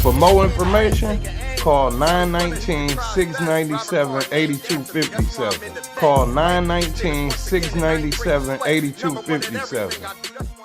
Speaker 6: For more information, call 919-697-8257. Call 919-697-8257.